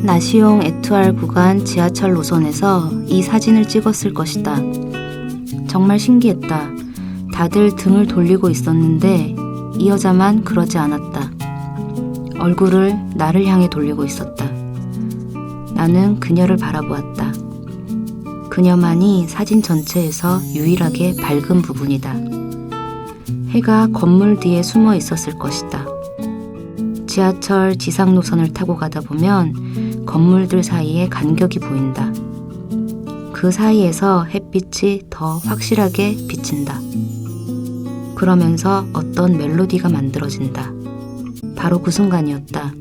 나시용 에투알 구간 지하철 노선에서 이 사진을 찍었을 것이다. 정말 신기했다. 다들 등을 돌리고 있었는데 이 여자만 그러지 않았다. 얼굴을 나를 향해 돌리고 있었다. 나는 그녀를 바라보았다. 그녀만이 사진 전체에서 유일하게 밝은 부분이다. 해가 건물 뒤에 숨어 있었을 것이다. 지하철 지상 노선을 타고 가다 보면 건물들 사이에 간격이 보인다. 그 사이에서 햇빛이 더 확실하게 비친다. 그러면서 어떤 멜로디가 만들어진다. 바로 그 순간이었다.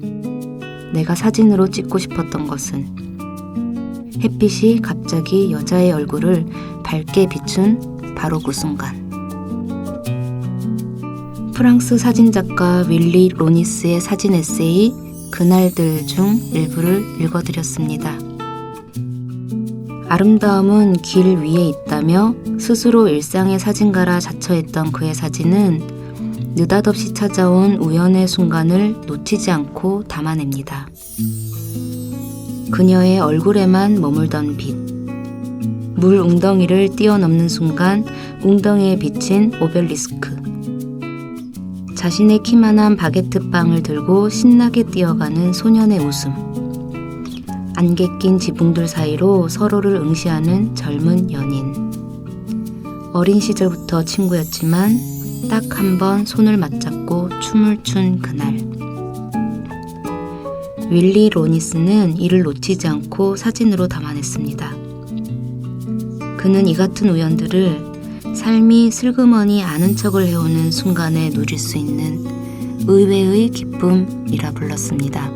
내가 사진으로 찍고 싶었던 것은 햇빛이 갑자기 여자의 얼굴을 밝게 비춘 바로 그 순간. 프랑스 사진작가 윌리 로니스의 사진 에세이 그날들 중 일부를 읽어드렸습니다. 아름다움은 길 위에 있다며 스스로 일상의 사진가라 자처했던 그의 사진은 느닷없이 찾아온 우연의 순간을 놓치지 않고 담아냅니다. 그녀의 얼굴에만 머물던 빛, 물 웅덩이를 뛰어넘는 순간 웅덩이에 비친 오벨리스크, 자신의 키만한 바게트 빵을 들고 신나게 뛰어가는 소년의 웃음, 안개 낀 지붕들 사이로 서로를 응시하는 젊은 연인. 어린 시절부터 친구였지만 딱 한 번 손을 맞잡고 춤을 춘 그날. 윌리 로니스는 이를 놓치지 않고 사진으로 담아냈습니다. 그는 이 같은 우연들을 삶이 슬그머니 아는 척을 해오는 순간에 누릴 수 있는 의외의 기쁨이라 불렀습니다.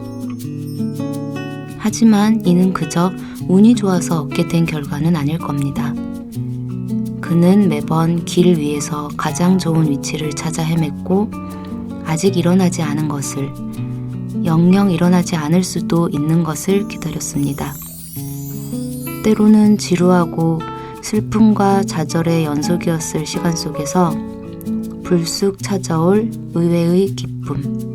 하지만 이는 그저 운이 좋아서 얻게 된 결과는 아닐 겁니다. 그는 매번 길 위에서 가장 좋은 위치를 찾아 헤맸고 아직 일어나지 않은 것을, 영영 일어나지 않을 수도 있는 것을 기다렸습니다. 때로는 지루하고 슬픔과 좌절의 연속이었을 시간 속에서 불쑥 찾아올 의외의 기쁨.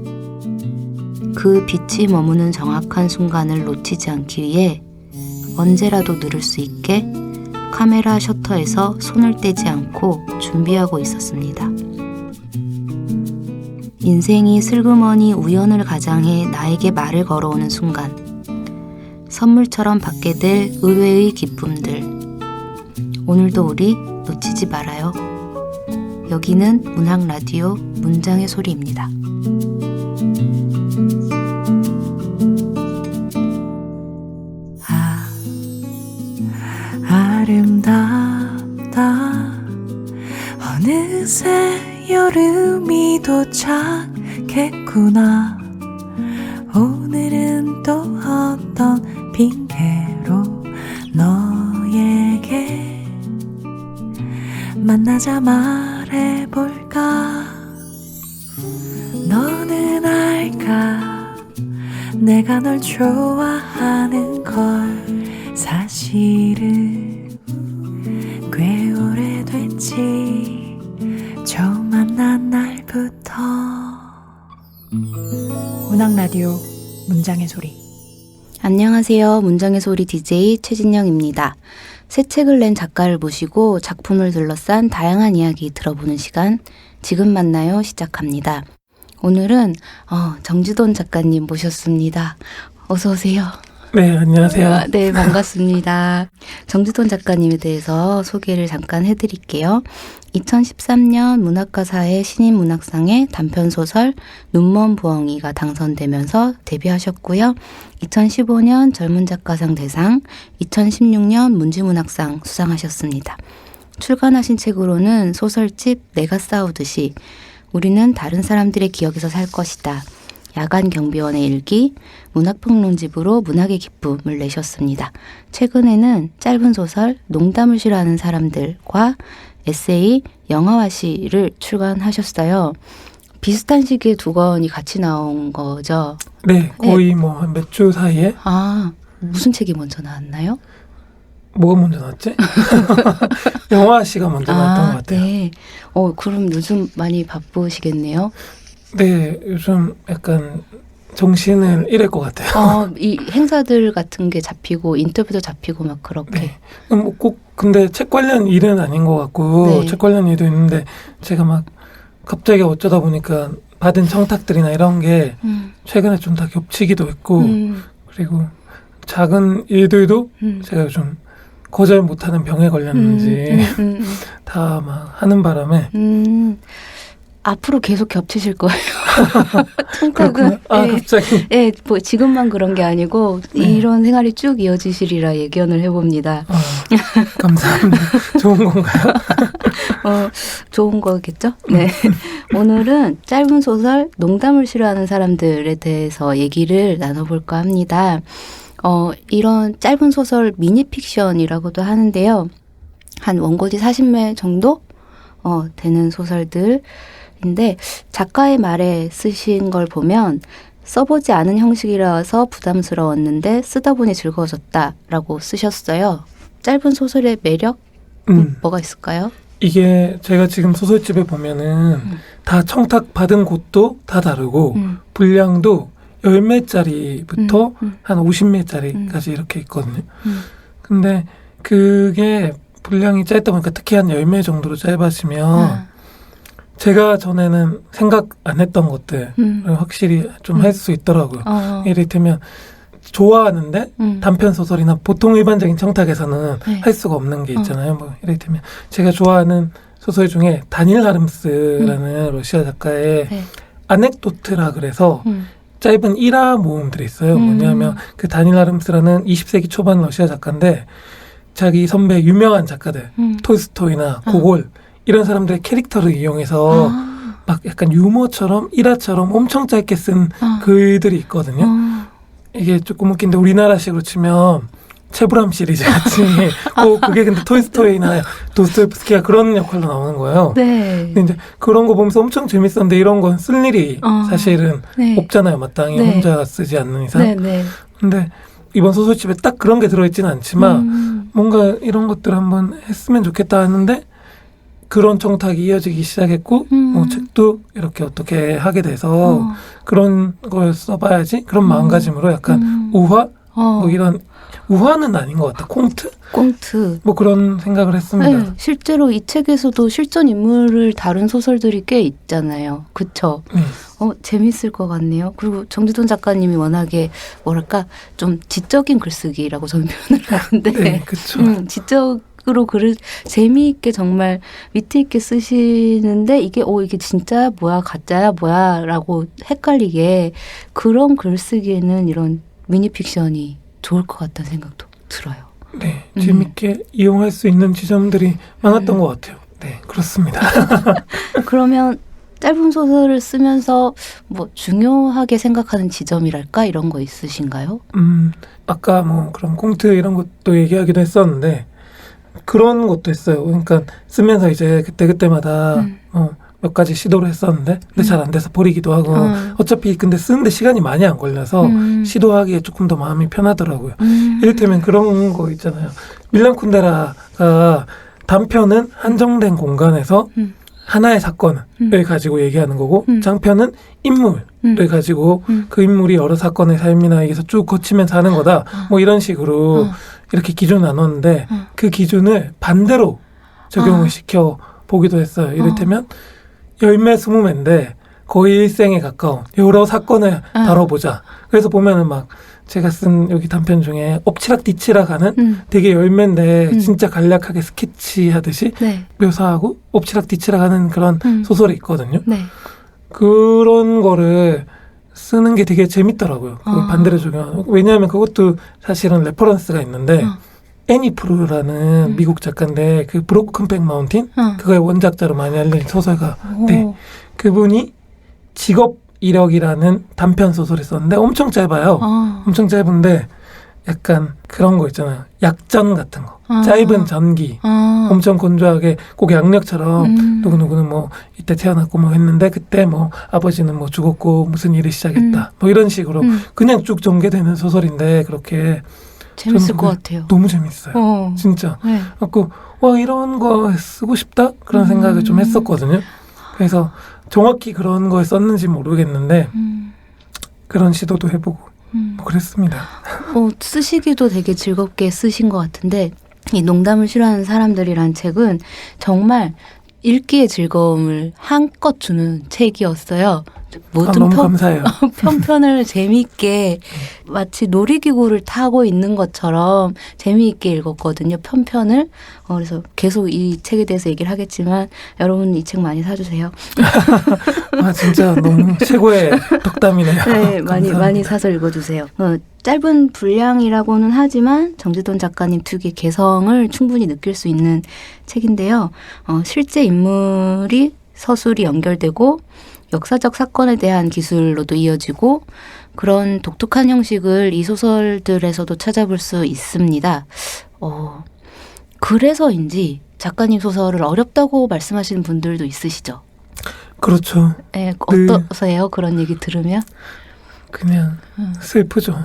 그 빛이 머무는 정확한 순간을 놓치지 않기 위해 언제라도 누를 수 있게 카메라 셔터에서 손을 떼지 않고 준비하고 있었습니다. 인생이 슬그머니 우연을 가장해 나에게 말을 걸어오는 순간, 선물처럼 받게 될 의외의 기쁨들. 오늘도 우리 놓치지 말아요. 여기는 문학 라디오 문장의 소리입니다. 아름답다. 어느새 여름이 도착했구나. 오늘은 또 어떤 핑계로 너에게 만나자 말해볼까. 너는 알까, 내가 널 좋아하는 걸. 사실은 꽤 오래됐지, 처음 만난 날부터. 문학라디오 문장의 소리. 안녕하세요. 문장의 소리 DJ 최진영입니다. 새 책을 낸 작가를 모시고 작품을 둘러싼 다양한 이야기 들어보는 시간, 지금 만나요 시작합니다. 오늘은 정지돈 작가님 모셨습니다. 어서 오세요. 네, 안녕하세요. 네, 반갑습니다. 정지돈 작가님에 대해서 소개를 잠깐 해드릴게요. 2013년 문학가사의 신인문학상에 단편소설 눈먼 부엉이가 당선되면서 데뷔하셨고요. 2015년 젊은작가상 대상, 2016년 문지문학상 수상하셨습니다. 출간하신 책으로는 소설집 내가 싸우듯이, 우리는 다른 사람들의 기억에서 살 것이다, 야간 경비원의 일기, 문학평론집으로 문학의 기쁨을 내셨습니다. 최근에는 짧은 소설 농담을 싫어하는 사람들과 에세이 영화화시를 출간하셨어요. 비슷한 시기에 두 권이 같이 나온 거죠? 네, 거의 뭐 한 몇 주 사이에. 무슨 책이 먼저 나왔나요? 뭐가 먼저 나왔지? 영화 씨가 먼저 나왔던 것 같아요. 네. 그럼 요즘 많이 바쁘시겠네요? 네, 요즘 약간 정신을 잃을 것 같아요. 이 행사들 같은 게 잡히고 인터뷰도 잡히고 막 그렇게. 네. 꼭 근데 책 관련 일은 아닌 것 같고 네. 책 관련 일도 있는데 제가 막 갑자기 어쩌다 보니까 받은 청탁들이나 이런 게 최근에 좀 다 겹치기도 했고 그리고 작은 일들도 제가 좀 거절 못하는 병에 걸렸는지 다 막 하는 바람에 앞으로 계속 겹치실 거예요. 청탁은. 그렇구나. 갑자기. 예, 뭐 지금만 그런 게 아니고 네. 이런 생활이 쭉 이어지시리라 예견을 해봅니다. 감사합니다. 좋은 건가요? 좋은 거겠죠? 네. 오늘은 짧은 소설 농담을 싫어하는 사람들에 대해서 얘기를 나눠볼까 합니다. 이런 짧은 소설 미니픽션이라고도 하는데요. 한 원고지 40매 정도 되는 소설들인데 작가의 말에 쓰신 걸 보면 써보지 않은 형식이라서 부담스러웠는데 쓰다 보니 즐거워졌다라고 쓰셨어요. 짧은 소설의 매력? 뭐가 있을까요? 이게 제가 지금 소설집에 보면은 다 청탁 받은 곳도 다 다르고 분량도 10매짜리부터 한 50매짜리까지 이렇게 있거든요. 근데 그게 분량이 짧다 보니까 특히 한 10매 정도로 짧아지면 제가 전에는 생각 안 했던 것들을 확실히 좀 할 수 있더라고요. 이를테면 좋아하는데 단편 소설이나 보통 일반적인 청탁에서는 네. 할 수가 없는 게 있잖아요. 뭐 이를테면 제가 좋아하는 소설 중에 다닐 하름스라는 러시아 작가의 네. 아넥도트라 그래서 짧은 일화 모음들이 있어요. 뭐냐면 그 다닐 하름스라는 20세기 초반 러시아 작가인데 자기 선배 유명한 작가들 톨스토이나 고골 이런 사람들의 캐릭터를 이용해서 막 약간 유머처럼 일화처럼 엄청 짧게 쓴 글들이 있거든요. 이게 조금 웃긴데 우리나라식으로 치면 체브람 시리즈 같이 그게 근데 톨스토이나 도스토옙스키가 그런 역할로 나오는 거예요. 네. 근데 이제 그런 거 보면서 엄청 재밌었는데 이런 건 쓸 일이 사실은 네. 없잖아요. 마땅히 네. 혼자 쓰지 않는 이상. 네, 네. 근데 이번 소설집에 딱 그런 게 들어있지는 않지만 뭔가 이런 것들 한번 했으면 좋겠다 하는데 그런 청탁이 이어지기 시작했고 뭐 책도 이렇게 어떻게 하게 돼서 그런 걸 써봐야지 그런 마음가짐으로 약간 우화? 뭐 이런 우화는 아닌 것 같아. 꽁트. 뭐 그런 생각을 했습니다. 네, 실제로 이 책에서도 실존 인물을 다룬 소설들이 꽤 있잖아요. 그쵸? 재밌을 것 같네요. 그리고 정지돈 작가님이 워낙에 뭐랄까 좀 지적인 글쓰기라고 저는 표현을 하는데 네, 그쵸. 지적으로 글을 재미있게 정말 위트 있게 쓰시는데 이게 진짜 뭐야 가짜야 뭐야 라고 헷갈리게 그런 글쓰기에는 이런 미니픽션이 좋을 것 같다는 생각도 들어요. 네, 재밌게 이용할 수 있는 지점들이 많았던 것 같아요. 네, 그렇습니다. 그러면 짧은 소설을 쓰면서 뭐 중요하게 생각하는 지점이랄까 이런 거 있으신가요? 아까 뭐 그런 꽁트 이런 것도 얘기하기도 했었는데 그런 것도 했어요. 그러니까 쓰면서 이제 그때마다 몇 가지 시도를 했었는데 근데 잘 안 돼서 버리기도 하고 어차피 근데 쓰는데 시간이 많이 안 걸려서 시도하기에 조금 더 마음이 편하더라고요. 이를테면 그런 거 있잖아요. 밀란 쿤데라가 단편은 한정된 공간에서 하나의 사건을 가지고 얘기하는 거고 장편은 인물을 가지고 그 인물이 여러 사건의 삶이나 여기서 쭉 거치면서 하는 거다. 뭐 이런 식으로 이렇게 기준을 나눴는데 그 기준을 반대로 적용을 시켜 보기도 했어요. 이를테면 10매, 20매인데 거의 일생에 가까운 여러 사건을 다뤄보자. 그래서 보면은 막 제가 쓴 여기 단편 중에 엎치락뒤치락 하는 되게 10매인데 진짜 간략하게 스케치하듯이 네. 묘사하고 엎치락뒤치락 하는 그런 소설이 있거든요. 네. 그런 거를 쓰는 게 되게 재밌더라고요. 그걸 반대로 적용하는. 왜냐하면 그것도 사실은 레퍼런스가 있는데 애니 프루라는 미국 작가인데 그 브로큰백 마운틴 그거의 원작자로 많이 알려진 소설가. 네. 그분이 직업 이력이라는 단편 소설을 썼는데 엄청 짧아요. 엄청 짧은데 약간 그런 거 있잖아요. 약전 같은 거. 짧은 전기. 엄청 건조하게 꼭 양력처럼 누구누구는 뭐 이때 태어났고 뭐 했는데 그때 뭐 아버지는 뭐 죽었고 무슨 일을 시작했다. 뭐 이런 식으로 그냥 쭉 전개되는 소설인데 그렇게 재밌을 것 같아요. 너무 재밌어요. 진짜. 네. 그래서 와 이런 거 쓰고 싶다? 그런 생각을 좀 했었거든요. 그래서 정확히 그런 걸 썼는지 모르겠는데 그런 시도도 해보고 뭐 그랬습니다. 쓰시기도 되게 즐겁게 쓰신 것 같은데 이 농담을 싫어하는 사람들이란 책은 정말 읽기의 즐거움을 한껏 주는 책이었어요. 모든 너무 감사해요. 편편을 재미있게 마치 놀이기구를 타고 있는 것처럼 재미있게 읽었거든요. 편편을. 그래서 계속 이 책에 대해서 얘기를 하겠지만 여러분 이 책 많이 사주세요. 진짜 너무 최고의 덕담이네요. 네, 감사합니다. 많이 사서 읽어주세요. 짧은 분량이라고는 하지만 정지돈 작가님 특유의 개성을 충분히 느낄 수 있는 책인데요. 실제 인물이 서술이 연결되고 역사적 사건에 대한 기술로도 이어지고 그런 독특한 형식을 이 소설들에서도 찾아볼 수 있습니다. 그래서인지 작가님 소설을 어렵다고 말씀하시는 분들도 있으시죠? 그렇죠. 네, 어떠세요? 그런 얘기 들으면? 그냥 슬프죠.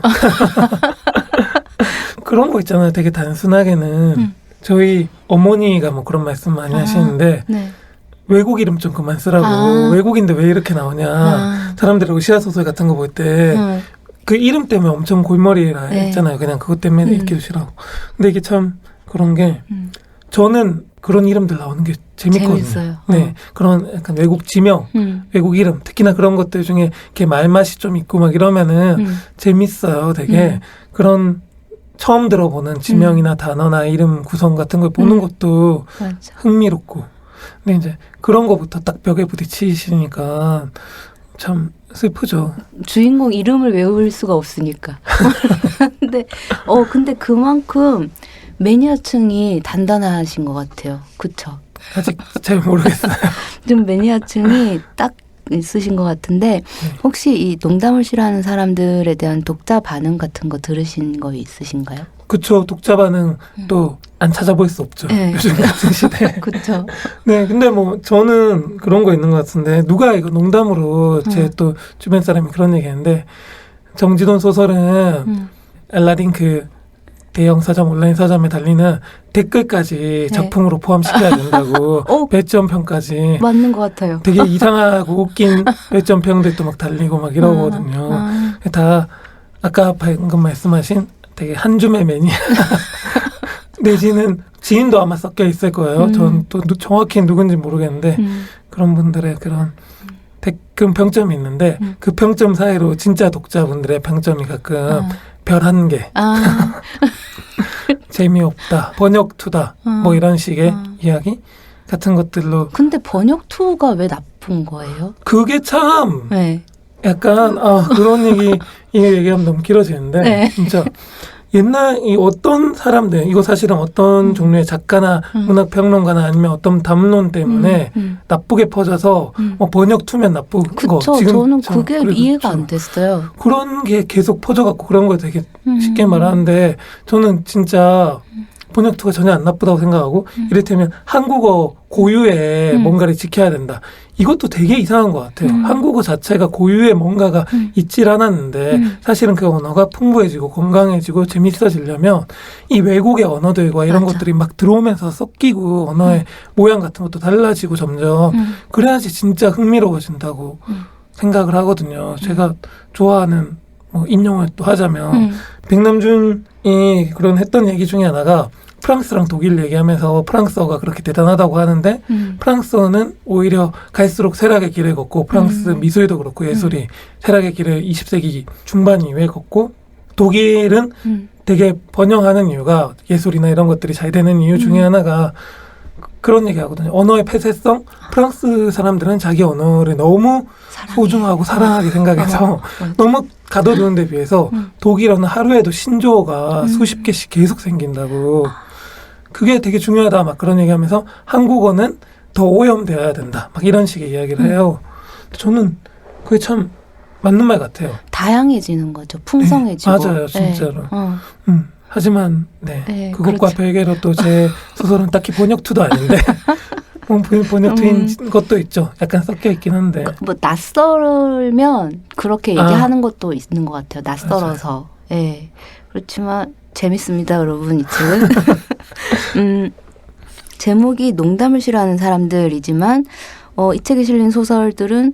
그런 거 있잖아요. 되게 단순하게는 저희 어머니가 뭐 그런 말씀 많이 하시는데 네. 외국 이름 좀 그만 쓰라고. 외국인데 왜 이렇게 나오냐. 사람들이 러시아 소설 같은 거 볼 때 그 이름 때문에 엄청 골머리라 네. 했잖아요. 그냥 그것 때문에 읽기도 싫어하고. 근데 이게 참 그런 게 저는 그런 이름들 나오는 게 재밌거든요. 재밌어요. 네, 그런 약간 외국 지명, 외국 이름, 특히나 그런 것들 중에 이렇게 말맛이 좀 있고 막 이러면은 재밌어요. 되게 그런 처음 들어보는 지명이나 단어나 이름 구성 같은 걸 보는 것도 맞아. 흥미롭고. 근데 이제 그런 거부터 딱 벽에 부딪히시니까 참 슬프죠. 주인공 이름을 외울 수가 없으니까. 근데 그만큼 매니아층이 단단하신 것 같아요. 그쵸? 아직 잘 모르겠어요. 좀 매니아층이 딱 있으신 것 같은데 혹시 이 농담을 싫어하는 사람들에 대한 독자 반응 같은 거 들으신 거 있으신가요? 그쵸. 독자 반응 또 안 찾아볼 수 없죠. 네. 요즘 같은 시대에. 그쵸? 네, 근데 뭐 저는 그런 거 있는 것 같은데 누가 이거 농담으로 제 또 주변 사람이 그런 얘기했는데 정지돈 소설은 알라딘 그 대형 서점 온라인 서점에 달리는 댓글까지 작품으로 포함시켜야 된다고 배점평까지 맞는 것 같아요. 되게 이상하고 웃긴 배점평들도 막 달리고 막 이러거든요. 다 아까 방금 말씀하신 되게 한 줌의 매니아 내지는 지인도 아마 섞여 있을 거예요. 전 또 정확히 누군지 모르겠는데 그런 분들의 그런 댓글 평점이 있는데 그 평점 사이로 진짜 독자분들의 평점이 가끔 별 1개 재미없다, 번역투다 뭐 이런 식의 이야기 같은 것들로. 근데 번역투가 왜 나쁜 거예요? 그게 참 네. 약간 그런 얘기하면 너무 길어지는데 네. 진짜 옛날 이 어떤 사람들 이거 사실은 어떤 종류의 작가나 문학평론가나 아니면 어떤 담론 때문에 나쁘게 퍼져서 번역투면 나쁜 거. 그쵸. 지금 저는 그게 그래도 이해가 안 됐어요. 그런 게 계속 퍼져갖고 그런 걸 되게 쉽게 말하는데 저는 진짜 번역투가 전혀 안 나쁘다고 생각하고 이를테면 한국어 고유의 뭔가를 지켜야 된다. 이것도 되게 이상한 것 같아요. 한국어 자체가 고유의 뭔가가 있질 않았는데 사실은 그 언어가 풍부해지고 건강해지고 재밌어지려면 이 외국의 언어들과 이런 맞아. 것들이 막 들어오면서 섞이고 언어의 모양 같은 것도 달라지고 점점 그래야지 진짜 흥미로워진다고 생각을 하거든요. 제가 좋아하는 뭐 인용을 또 하자면 백남준이 그런 했던 얘기 중에 하나가 프랑스랑 독일 얘기하면서 프랑스어가 그렇게 대단하다고 하는데 프랑스어는 오히려 갈수록 쇠락의 길을 걷고 프랑스 미술도 그렇고 예술이 쇠락의 길을 20세기 중반 이후에 걷고 독일은 되게 번영하는 이유가 예술이나 이런 것들이 잘 되는 이유 중에 하나가 그런 얘기 하거든요. 언어의 폐쇄성? 프랑스 사람들은 자기 언어를 너무 소중하고 사랑하게 생각해서 너무 가둬두는 데 비해서 독일어는 하루에도 신조어가 수십 개씩 계속 생긴다고. 그게 되게 중요하다 막 그런 얘기하면서 한국어는 더 오염되어야 된다 막 이런 식의 이야기를 해요. 저는 그게 참 맞는 말 같아요. 다양해지는 거죠. 풍성해지고. 네, 맞아요. 진짜로. 네. 하지만 네, 그것과 그렇죠. 별개로 또 제 소설은 딱히 번역투도 아닌데 번역투인 것도 있죠. 약간 섞여 있긴 한데. 뭐 낯설면 그렇게 얘기하는 것도 있는 것 같아요. 낯설어서. 예. 그렇지만 재밌습니다, 여러분. 이 책은. 제목이 농담을 싫어하는 사람들이지만 이 책에 실린 소설들은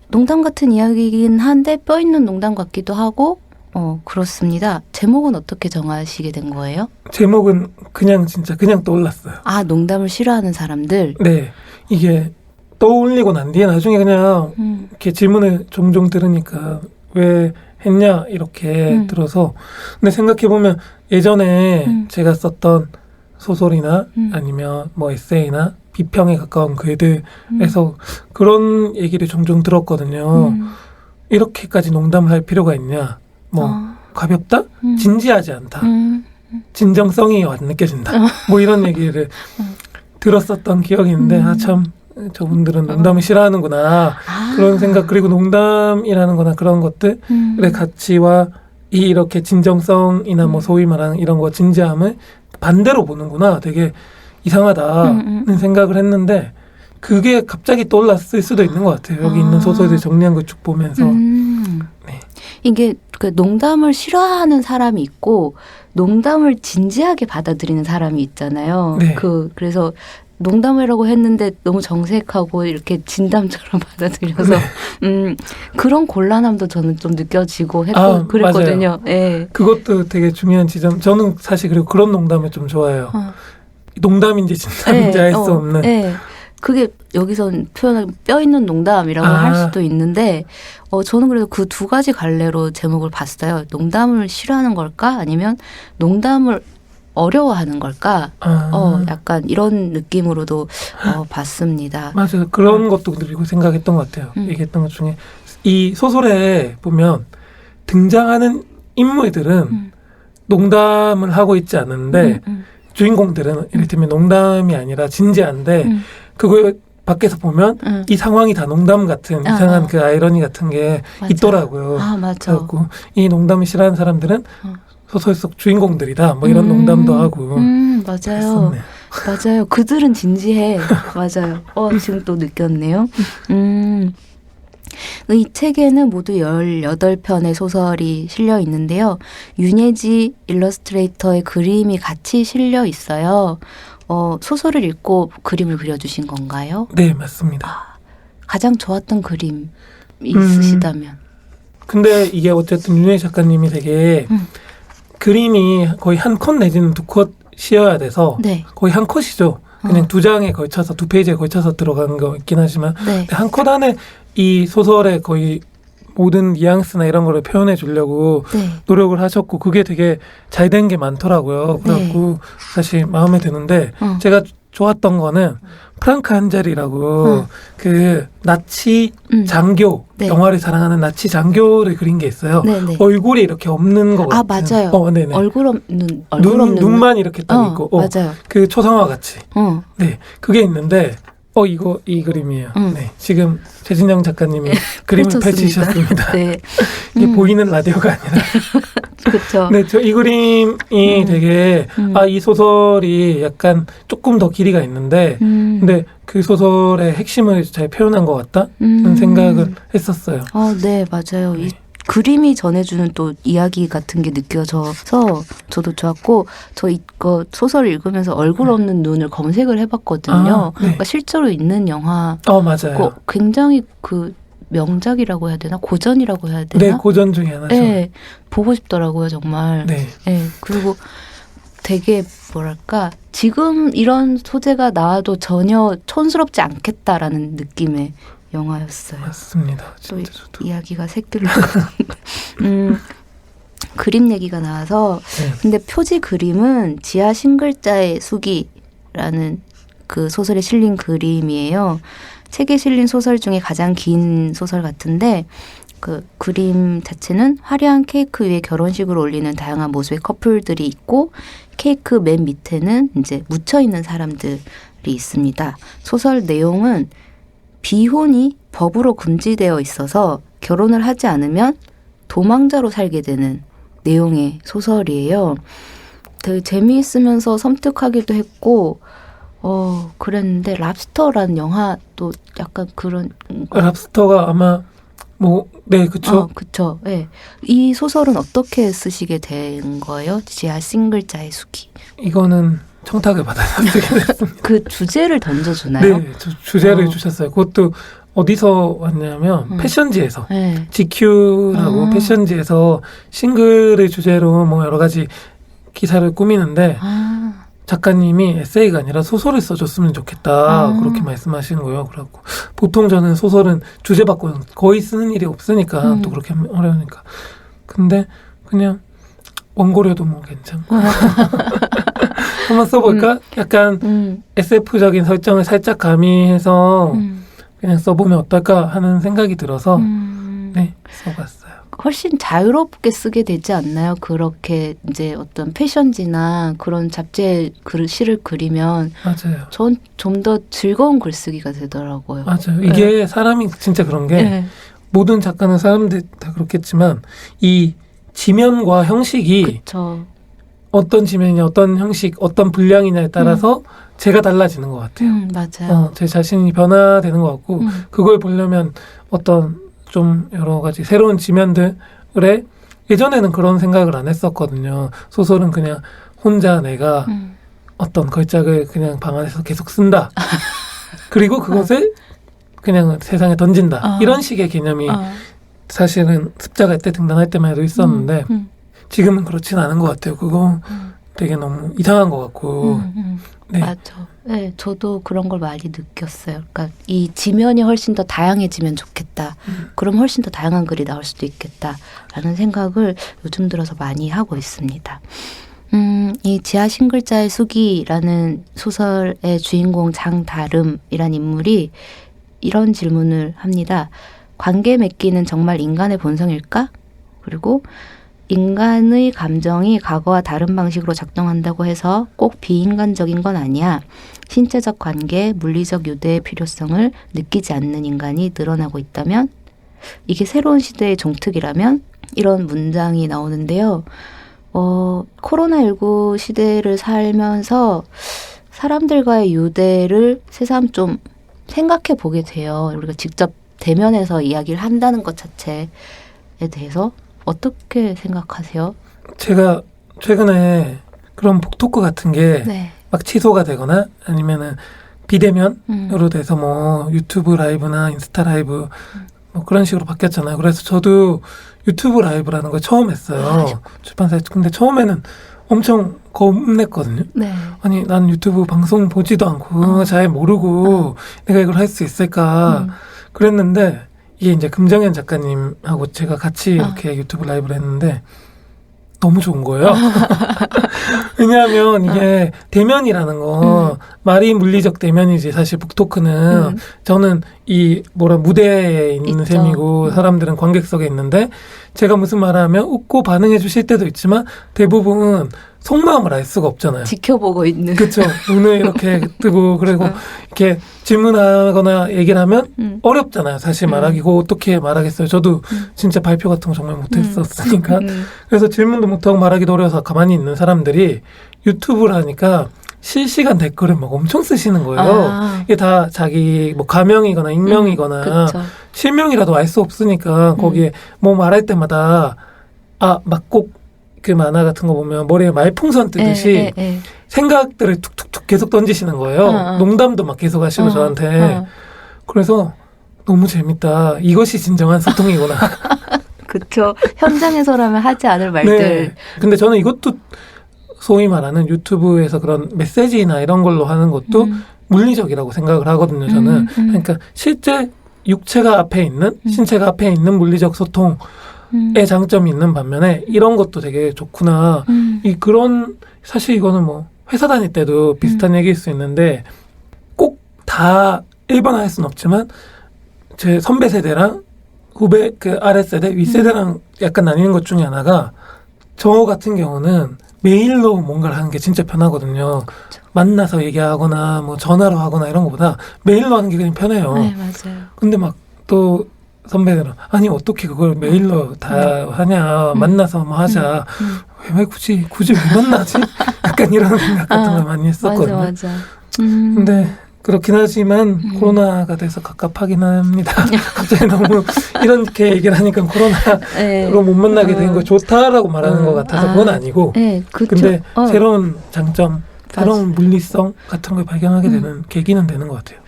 농담 같은 이야기이긴 한데 뼈 있는 농담 같기도 하고 그렇습니다. 제목은 어떻게 정하시게 된 거예요? 제목은 그냥 진짜 그냥 떠올랐어요. 아, 농담을 싫어하는 사람들. 네, 이게 떠올리고 난 뒤에 나중에 그냥 이렇게 질문을 종종 들으니까 왜 했냐 이렇게 들어서 근데 생각해보면 예전에 제가 썼던 소설이나 아니면 뭐 에세이나 비평에 가까운 글들에서 그런 얘기를 종종 들었거든요. 이렇게까지 농담을 할 필요가 있냐? 뭐 가볍다? 진지하지 않다. 진정성이 안 느껴진다. 뭐 이런 얘기를 들었었던 기억이 있는데 참 저분들은 농담을 싫어하는구나 그런 생각 그리고 농담이라는 거나 그런 것들의 가치와 이렇게 진정성이나 뭐 소위 말하는 이런 거 진지함을 반대로 보는구나 되게 이상하다는 생각을 했는데 그게 갑자기 떠올랐을 수도 있는 것 같아요. 여기 있는 소설들 정리한 거 쭉 보면서 네. 이게 그 농담을 싫어하는 사람이 있고 농담을 진지하게 받아들이는 사람이 있잖아요. 네. 그래서 농담이라고 했는데 너무 정색하고 이렇게 진담처럼 받아들여서 그런 곤란함도 저는 좀 느껴지고 그랬거든요. 예. 그것도 되게 중요한 지점. 저는 사실 그리고 그런 농담을 좀 좋아해요. 농담인지 진담인지 알 수 없는. 네. 그게 여기선 표현하기 뼈 있는 농담이라고 할 수도 있는데 저는 그래도 그 두 가지 갈래로 제목을 봤어요. 농담을 싫어하는 걸까? 아니면 농담을 어려워하는 걸까? 약간 이런 느낌으로도 봤습니다. 맞아요. 그런 것도 그리고 생각했던 것 같아요. 얘기했던 것 중에 이 소설에 보면 등장하는 인물들은 농담을 하고 있지 않은데 주인공들은 이를테면 농담이 아니라 진지한데 그거 밖에서 보면 이 상황이 다 농담 같은 이상한 그 아이러니 같은 게 맞아. 있더라고요. 맞아. 그래갖고 이 농담을 싫어하는 사람들은 소설 속 주인공들이다. 뭐 이런 농담도 하고. 맞아요. 그랬었네요. 맞아요. 그들은 진지해. 맞아요. 지금 또 느꼈네요. 이 책에는 모두 18편의 소설이 실려 있는데요. 윤예지 일러스트레이터의 그림이 같이 실려 있어요. 소설을 읽고 그림을 그려주신 건가요? 네, 맞습니다. 가장 좋았던 그림 있으시다면? 근데 이게 어쨌든 윤혜지 작가님이 되게 그림이 거의 한 컷 내지는 두 컷이어야 돼서 네. 거의 한 컷이죠. 그냥 두 장에 걸쳐서 두 페이지에 걸쳐서 들어간 거 있긴 하지만 네. 한 컷 안에 이 소설의 거의 모든 뉘앙스나 이런 거를 표현해 주려고 네. 노력을 하셨고 그게 되게 잘 된 게 많더라고요. 그래갖고 사실 마음에 드는데 제가 좋았던 거는 프랑크 한젤이라고 그 나치 장교 네. 영화를 사랑하는 나치 장교를 그린 게 있어요. 네네. 얼굴이 이렇게 없는 거 같아요. 맞아요. 네네. 얼굴 없는 눈만 이렇게 딱 있고 맞아요. 그 초상화 같이. 어. 네, 그게 있는데 이 그림이에요. 네, 지금 최진영 작가님이 그림을 펼쳤습니다. 펼치셨습니다. 네. 이게 보이는 라디오가 아니라. 그렇죠. 네, 저 이 그림이 되게 이 소설이 약간 조금 더 길이가 있는데, 근데 그 소설의 핵심을 잘 표현한 것 같다는 생각을 했었어요. 네, 맞아요. 이 그림이 전해주는 또 이야기 같은 게 느껴져서 저도 좋았고 저 이거 소설 읽으면서 얼굴 없는 눈을 검색을 해봤거든요. 네. 그러니까 실제로 있는 영화. 맞아요. 굉장히 그 명작이라고 해야 되나? 고전이라고 해야 되나? 네, 고전 중에 하나죠. 네, 보고 싶더라고요, 정말. 네. 네, 그리고 되게 뭐랄까 지금 이런 소재가 나와도 전혀 촌스럽지 않겠다라는 느낌의 영화였어요. 맞습니다. 또 진짜 저도. 이야기가 새길로 그림 얘기가 나와서 근데 표지 그림은 지하 신글자의 수기라는 그 소설에 실린 그림이에요. 책에 실린 소설 중에 가장 긴 소설 같은데 그 그림 자체는 화려한 케이크 위에 결혼식을 올리는 다양한 모습의 커플들이 있고 케이크 맨 밑에는 이제 묻혀 있는 사람들이 있습니다. 소설 내용은 비혼이 법으로 금지되어 있어서 결혼을 하지 않으면 도망자로 살게 되는 내용의 소설이에요. 되게 재미있으면서 섬뜩하기도 했고 그랬는데 랍스터라는 영화도 약간 그런 랍스터가 아마 그쵸. 그쵸. 네. 이 소설은 어떻게 쓰시게 된 거예요? 지하 싱글자의 수기. 이거는 청탁을 받아서 쓰게 됐습니다. 그 주제를 던져주나요? 네, 주제를 주셨어요. 그것도 어디서 왔냐면 패션지에서 네. GQ라고 패션지에서 싱글의 주제로 뭐 여러 가지 기사를 꾸미는데 작가님이 에세이가 아니라 소설을 써줬으면 좋겠다 그렇게 말씀하시는 거예요. 그래갖고 보통 저는 소설은 주제 바꿔 거의 쓰는 일이 없으니까 또 그렇게 어려우니까 근데 그냥 원고료도 뭐 괜찮고 한번 써볼까? 약간 SF적인 설정을 살짝 가미해서 그냥 써보면 어떨까 하는 생각이 들어서 네 써봤어요. 훨씬 자유롭게 쓰게 되지 않나요? 그렇게 이제 어떤 패션지나 그런 잡지에 시를 그리면 맞아요. 전 좀 더 즐거운 글쓰기가 되더라고요. 맞아요. 이게 사람이 진짜 그런 게 모든 작가는 사람들 다 그렇겠지만 이 지면과 형식이 그쵸. 어떤 지면이냐 어떤 형식 어떤 분량이냐에 따라서 제가 달라지는 것 같아요. 맞아요. 제 자신이 변화되는 것 같고 그걸 보려면 어떤 좀 여러 가지 새로운 지면들에 예전에는 그런 생각을 안 했었거든요. 소설은 그냥 혼자 내가 어떤 걸작을 그냥 방 안에서 계속 쓴다. 그리고 그것을 그냥 세상에 던진다. 이런 식의 개념이 사실은 습작할 때 등단할 때만 해도 있었는데 지금은 그렇진 않은 것 같아요. 그거 되게 너무 이상한 것 같고. 네. 맞아. 네, 저도 그런 걸 많이 느꼈어요. 그러니까 이 지면이 훨씬 더 다양해지면 좋겠다. 그럼 훨씬 더 다양한 글이 나올 수도 있겠다라는 생각을 요즘 들어서 많이 하고 있습니다. 이 지하 싱글자의 수기라는 소설의 주인공 장다름이란 인물이 이런 질문을 합니다. 관계 맺기는 정말 인간의 본성일까? 그리고 인간의 감정이 과거와 다른 방식으로 작동한다고 해서 꼭 비인간적인 건 아니야. 신체적 관계, 물리적 유대의 필요성을 느끼지 않는 인간이 늘어나고 있다면? 이게 새로운 시대의 종특이라면? 이런 문장이 나오는데요. 코로나19 시대를 살면서 사람들과의 유대를 새삼 좀 생각해 보게 돼요. 우리가 직접 대면해서 이야기를 한다는 것 자체에 대해서 어떻게 생각하세요? 제가 최근에 그런 복토크 같은 게 막 네. 취소가 되거나 아니면은 비대면으로 돼서 뭐 유튜브 라이브나 인스타 라이브 뭐 그런 식으로 바뀌었잖아요. 그래서 저도 유튜브 라이브라는 걸 처음 했어요. 출판사에. 근데 처음에는 엄청 겁냈거든요. 네. 아니 난 유튜브 방송 보지도 않고 잘 모르고 내가 이걸 할 수 있을까 그랬는데 이게 이제 금정현 작가님하고 제가 같이 이렇게 유튜브 라이브를 했는데 너무 좋은 거예요. 왜냐하면 이게 대면이라는 거 말이 물리적 대면이지 사실 북토크는 저는 이 무대에 있는 있죠. 셈이고 사람들은 관객석에 있는데 제가 무슨 말을 하면 웃고 반응해 주실 때도 있지만 대부분 속마음을 알 수가 없잖아요. 지켜보고 있는. 그렇죠. 눈을 이렇게 뜨고 그리고 이렇게 질문하거나 얘기를 하면 어렵잖아요. 사실 말하기고 어떻게 말하겠어요. 저도 진짜 발표 같은 거 정말 못했었으니까. 그래서 질문도 못하고 말하기도 어려워서 가만히 있는 사람들이 유튜브를 하니까 실시간 댓글을 막 엄청 쓰시는 거예요. 이게 다 자기 뭐 가명이거나 익명이거나 실명이라도 알 수 없으니까 거기에 뭐 말할 때마다 막 꼭 그 만화 같은 거 보면 머리에 말풍선 뜨듯이 생각들을 툭툭툭 계속 던지시는 거예요. 농담도 막 계속 하시고 저한테. 그래서 너무 재밌다. 이것이 진정한 소통이구나. 그렇죠. 현장에서라면 하지 않을 말들. 네. 근데 저는 이것도 소위 말하는 유튜브에서 그런 메시지나 이런 걸로 하는 것도 물리적이라고 생각을 하거든요. 저는. 그러니까 실제 육체가 앞에 있는 신체가 앞에 있는 물리적 소통 의 장점이 있는 반면에 이런 것도 되게 좋구나. 사실 이거는 뭐 회사 다닐 때도 비슷한 얘기일 수 있는데 꼭 다 일반화할 수는 없지만 제 선배 세대랑 후배 아래 세대 윗 세대랑 약간 나뉘는 것 중에 하나가 저 같은 경우는 메일로 뭔가를 하는 게 진짜 편하거든요. 그렇죠. 만나서 얘기하거나 뭐 전화로 하거나 이런 것보다 메일로 하는 게 그냥 편해요. 네, 맞아요. 근데 막 또 선배들은 아니 어떻게 그걸 메일로 다 하냐 만나서 뭐 하자 왜 굳이 왜 만나지 약간 이런 생각 같은 걸 많이 했었거든요. 맞아. 근데 그렇긴 하지만 코로나가 돼서 갑갑하긴 합니다. 갑자기 너무 이렇게 얘기를 하니까 코로나로 못 만나게 된 거 좋다라고 말하는 것 같아서 그건 아니고 근데 새로운 장점 새로운 물리성 같은 걸 발견하게 되는 계기는 되는 것 같아요.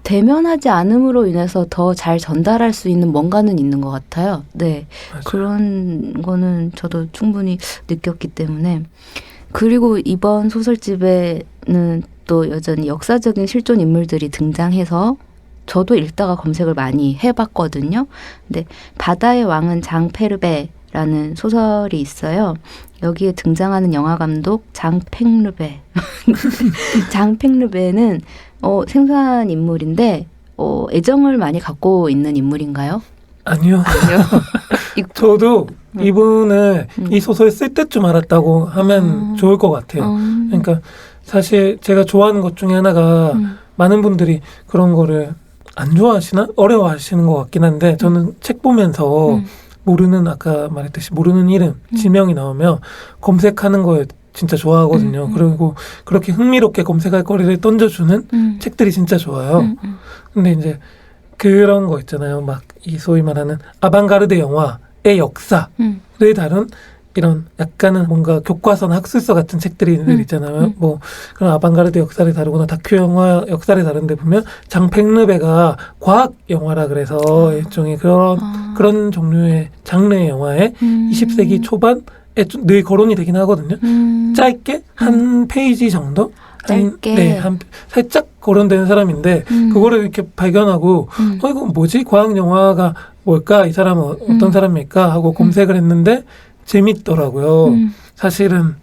대면하지 않음으로 인해서 더 잘 전달할 수 있는 뭔가는 있는 것 같아요. 네. 맞아요. 그런 거는 저도 충분히 느꼈기 때문에. 그리고 이번 소설집에는 또 여전히 역사적인 실존 인물들이 등장해서 저도 읽다가 검색을 많이 해봤거든요. 근데 바다의 왕은 장페르베라는 소설이 있어요. 여기에 등장하는 영화감독 장팽르베. 장팽르베는 생소한 인물인데 애정을 많이 갖고 있는 인물인가요? 아니요. 저도 이분을 이 소설 쓸 때쯤 알았다고 하면 좋을 것 같아요. 그러니까 사실 제가 좋아하는 것 중에 하나가 많은 분들이 그런 거를 안 좋아하시나? 어려워하시는 것 같긴 한데 저는 책 보면서 모르는 아까 말했듯이 모르는 이름, 지명이 나오면 검색하는 걸 진짜 좋아하거든요. 그리고 그렇게 흥미롭게 검색할 거리를 던져주는 책들이 진짜 좋아요. 근데 이제 그런 거 있잖아요. 막 이 소위 말하는 아방가르드 영화의 역사를 다룬 이런 약간은 뭔가 교과서나 학술서 같은 책들이 있잖아요. 뭐 그런 아방가르드 역사를 다루거나 다큐 영화 역사를 다룬데 보면 장팽르베가 과학 영화라 그래서 일종의 그런 종류의 장르의 영화에 20세기 초반에 늘 거론이 되긴 하거든요. 짧게 한 페이지 정도? 짧게? 한 살짝 거론되는 사람인데 그거를 이렇게 발견하고 이거 뭐지? 과학 영화가 뭘까? 이 사람은 어떤 사람일까? 하고 검색을 했는데 재밌더라고요. 사실은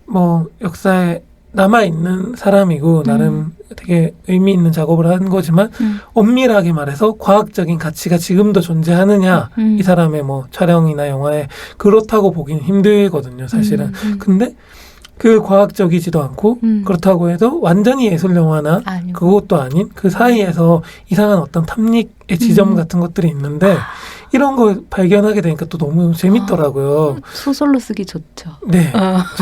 뭐 역사에 남아있는 사람이고 나름 되게 의미 있는 작업을 한 거지만 엄밀하게 말해서 과학적인 가치가 지금도 존재하느냐 이 사람의 뭐 촬영이나 영화에 그렇다고 보긴 힘들거든요. 사실은. 근데 그 과학적이지도 않고 그렇다고 해도 완전히 예술 영화나 그것도 아닌 그 사이에서 이상한 어떤 탐닉의 지점 같은 것들이 있는데 이런 걸 발견하게 되니까 또 너무 재밌더라고요. 소설로 쓰기 좋죠. 네.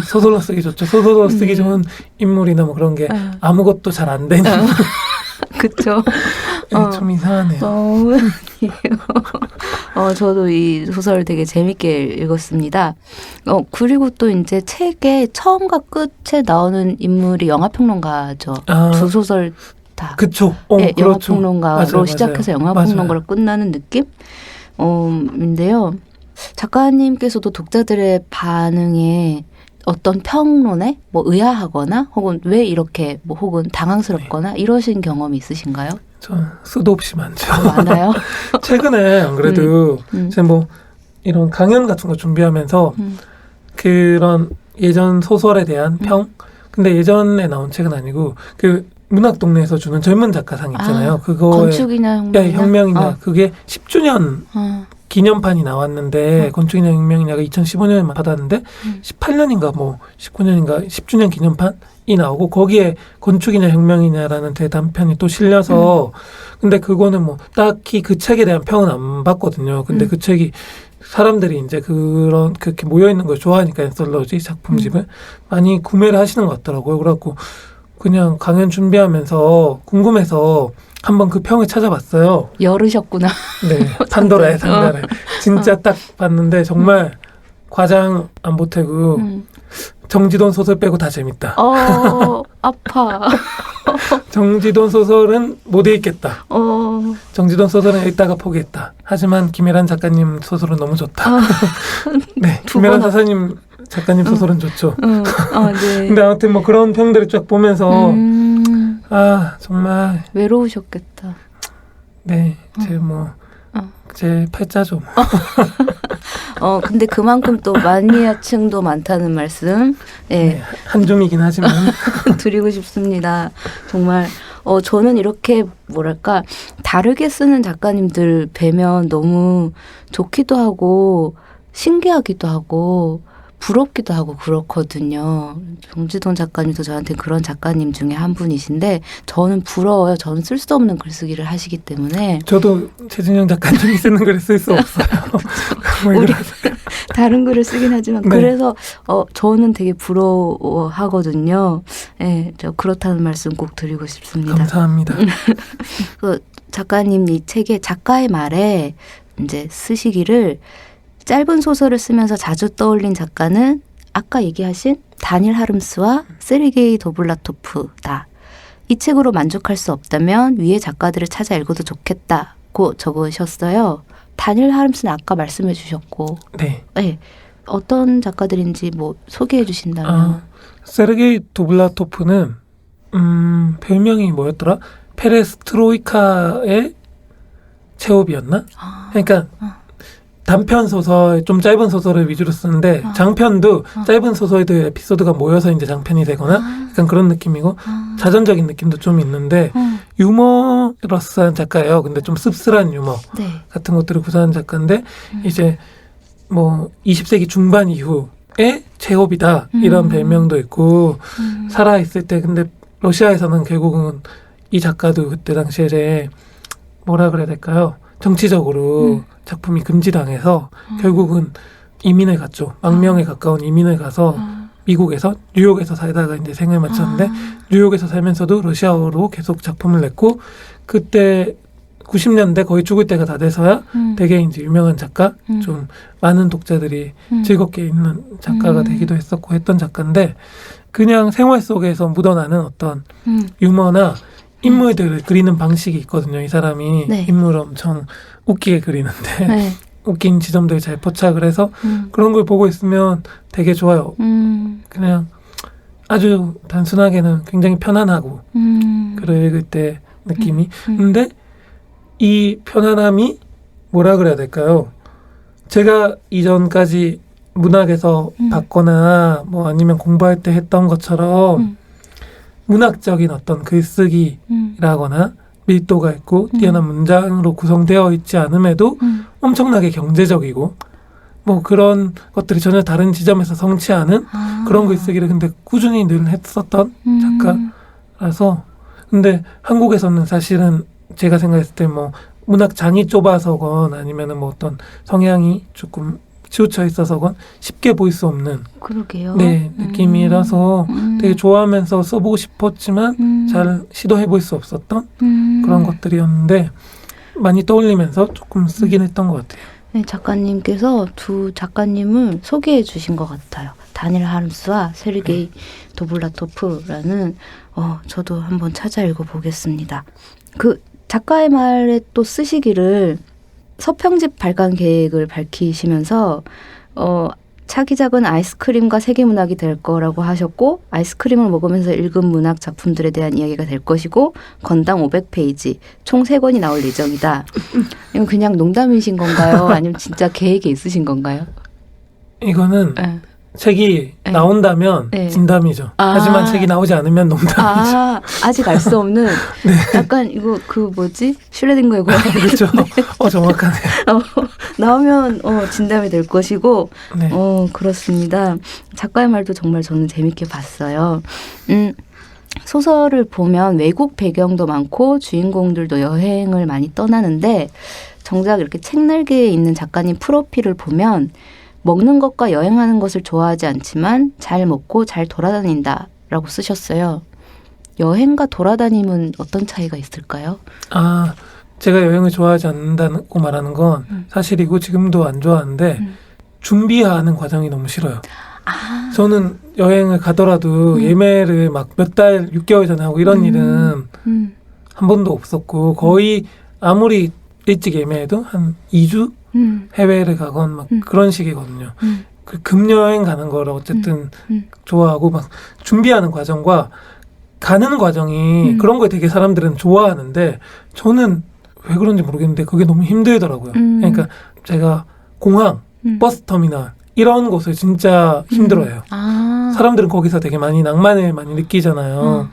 소설로 쓰기 좋죠. 소설로 쓰기 좋은 인물이나 뭐 그런 게 아무것도 잘 안 되는. 그쵸. 좀 이상하네요. 저도 이 소설 되게 재밌게 읽었습니다. 그리고 또 이제 책의 처음과 끝에 나오는 인물이 영화평론가죠. 두 소설 다. 그쵸. 네, 그렇죠. 영화평론가로 시작해서 영화평론가로 끝나는 느낌? 인데요. 작가님께서도 독자들의 반응에 어떤 평론에 뭐 의아하거나 혹은 왜 이렇게 뭐 혹은 당황스럽거나 이러신 경험이 있으신가요? 저 수도 없이 많죠. 많아요? 최근에 안 그래도 제가 뭐 이런 강연 같은 거 준비하면서 그런 예전 소설에 대한 평? 근데 예전에 나온 책은 아니고 그 문학동네에서 주는 젊은 작가상 있잖아요. 그거에 건축이냐 혁명이냐 그게 10주년 기념판이 나왔는데 건축이냐 혁명이냐가 2015년에 받았는데 18년인가 뭐 19년인가 10주년 기념판이 나오고 거기에 건축이냐 혁명이냐라는 대단편이 또 실려서 근데 그거는 뭐 딱히 그 책에 대한 평은 안 받거든요. 근데 그 책이 사람들이 이제 그렇게 모여있는 걸 좋아하니까 엔솔로지 작품집을 많이 구매를 하시는 것 같더라고요. 그래갖고 그냥 강연 준비하면서 궁금해서 한번 그 평을 찾아봤어요. 열으셨구나. 네, 판도라의 상자를 진짜 딱 봤는데 정말 과장 안 보태고 정지돈 소설 빼고 다 재밌다. 아파. 정지돈 소설은 못 읽겠다. 정지돈 소설은 읽다가 포기했다. 하지만 김혜란 작가님 소설은 너무 좋다. 네, 김혜란 사사님 작가님 소설은 좋죠. 네. 근데 아무튼 뭐 그런 평들을 쫙 보면서 정말 외로우셨겠다. 네, 제 팔자죠. 근데 그만큼 또 마니아층도 많다는 말씀, 네, 한 줌이긴 하지만 드리고 싶습니다. 정말 저는 이렇게 뭐랄까 다르게 쓰는 작가님들 뵈면 너무 좋기도 하고 신기하기도 하고 부럽기도 하고 그렇거든요. 정지돈 작가님도 저한테 그런 작가님 중에 한 분이신데 저는 부러워요. 저는 쓸 수 없는 글쓰기를 하시기 때문에. 저도 최진영 작가님이 쓰는 글을 쓸 수 없어요. 우리 다른 글을 쓰긴 하지만 네. 그래서 저는 되게 부러워하거든요. 네, 저 그렇다는 말씀 꼭 드리고 싶습니다. 감사합니다. 그 작가님 이 책에 작가의 말에 이제 쓰시기를 짧은 소설을 쓰면서 자주 떠올린 작가는 아까 얘기하신 다닐 하름스와 세르게이 도블라토프다. 이 책으로 만족할 수 없다면 위의 작가들을 찾아 읽어도 좋겠다고 적으셨어요. 다닐 하름스는 아까 말씀해 주셨고 네. 네. 어떤 작가들인지 뭐 소개해 주신다면. 세르게이 도블라토프는 별명이 뭐였더라? 페레스트로이카의 체홉이었나? 그러니까 단편 소설, 좀 짧은 소설을 위주로 쓰는데 장편도 짧은 소설도 에피소드가 모여서 이제 장편이 되거나 약간 그런 느낌이고 자전적인 느낌도 좀 있는데 유머러스한 작가예요. 근데 좀 씁쓸한 유머 네. 같은 것들을 구사하는 작가인데 이제 뭐 20세기 중반 이후에 체홉이다 이런 별명도 있고 살아있을 때 근데 러시아에서는 결국은 이 작가도 그때 당시에 뭐라 그래야 될까요? 정치적으로 작품이 금지당해서 결국은 이민을 갔죠. 망명에 가까운 이민을 가서 미국에서 뉴욕에서 살다가 이제 생을 마쳤는데 뉴욕에서 살면서도 러시아어로 계속 작품을 냈고 그때 90년대 거의 죽을 때가 다 돼서야 되게 이제 유명한 작가, 좀 많은 독자들이 즐겁게 읽는 작가가 되기도 했었고 했던 작가인데 그냥 생활 속에서 묻어나는 어떤 유머나 인물들을 그리는 방식이 있거든요. 이 사람이 네. 인물을 엄청 웃기게 그리는데 네. 웃긴 지점들을 잘 포착을 해서 그런 걸 보고 있으면 되게 좋아요. 그냥 아주 단순하게는 굉장히 편안하고 글을 읽을 때 느낌이 근데 이 편안함이 뭐라 그래야 될까요? 제가 이전까지 문학에서 봤거나 뭐 아니면 공부할 때 했던 것처럼 문학적인 어떤 글쓰기라거나 밀도가 있고 뛰어난 문장으로 구성되어 있지 않음에도 엄청나게 경제적이고 뭐 그런 것들이 전혀 다른 지점에서 성취하는 그런 글쓰기를 근데 꾸준히 늘 했었던 작가라서 근데 한국에서는 사실은 제가 생각했을 때 뭐 문학 장이 좁아서건 아니면은 뭐 어떤 성향이 조금 치우쳐 있어서건 쉽게 보일 수 없는 그러게요. 네, 느낌이라서 되게 좋아하면서 써보고 싶었지만 잘 시도해볼 수 없었던 그런 것들이었는데 많이 떠올리면서 조금 쓰긴 했던 것 같아요. 네, 작가님께서 두 작가님을 소개해 주신 것 같아요. 다닐 하름스와 세르게이 도블라토프라는 저도 한번 찾아 읽어보겠습니다. 그 작가의 말에 또 쓰시기를 서평집 발간 계획을 밝히시면서 차기작은 아이스크림과 세계문학이 될 거라고 하셨고 아이스크림을 먹으면서 읽은 문학 작품들에 대한 이야기가 될 것이고 건당 500페이지 총 3권이 나올 예정이다. 이건 그냥 농담이신 건가요? 아니면 진짜 계획이 있으신 건가요? 이거는 네. 책이 네. 나온다면 네. 진담이죠. 하지만 책이 나오지 않으면 농담이죠. 아직 알 수 없는 약간 이거 그 뭐지? 슈레딩거의 고양이. 그렇죠. 정확하네요. 나오면 진담이 될 것이고 네. 그렇습니다. 작가의 말도 정말 저는 재밌게 봤어요. 소설을 보면 외국 배경도 많고 주인공들도 여행을 많이 떠나는데 정작 이렇게 책날개에 있는 작가님 프로필을 보면 먹는 것과 여행하는 것을 좋아하지 않지만 잘 먹고 잘 돌아다닌다라고 쓰셨어요. 여행과 돌아다님은 어떤 차이가 있을까요? 제가 여행을 좋아하지 않는다고 말하는 건 사실이고 지금도 안 좋아하는데 준비하는 과정이 너무 싫어요. 저는 여행을 가더라도 예매를 막 몇 달, 6개월 전에 하고 이런 일은 한 번도 없었고 거의 아무리 일찍 예매해도 한 2주? 해외를 가건 막 그런 식이거든요. 그 금여행 가는 거를 어쨌든 좋아하고 막 준비하는 과정과 가는 과정이 그런 걸 되게 사람들은 좋아하는데 저는 왜 그런지 모르겠는데 그게 너무 힘들더라고요. 그러니까 제가 공항, 버스터미널 이런 곳을 진짜 힘들어해요. 사람들은 거기서 되게 많이 낭만을 많이 느끼잖아요.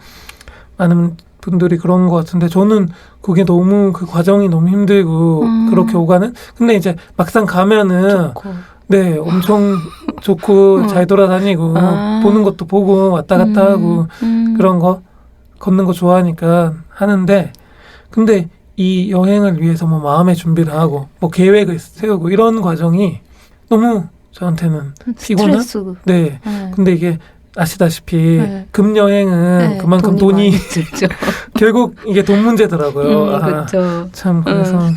많은 분들이 그런 것 같은데 저는 그게 너무 그 과정이 너무 힘들고 그렇게 오가는 근데 이제 막상 가면은 좋고. 네 엄청 좋고 잘 돌아다니고 보는 것도 보고 왔다 갔다 하고 그런 거 걷는 거 좋아하니까 하는데 근데 이 여행을 위해서 뭐 마음의 준비를 하고 뭐 계획을 세우고 이런 과정이 너무 저한테는 피곤한 스트레스. 네 근데 이게 아시다시피 네. 금여행은 그만큼 돈이 들죠. 결국 이게 돈 문제더라고요. 그렇죠. 참 그래서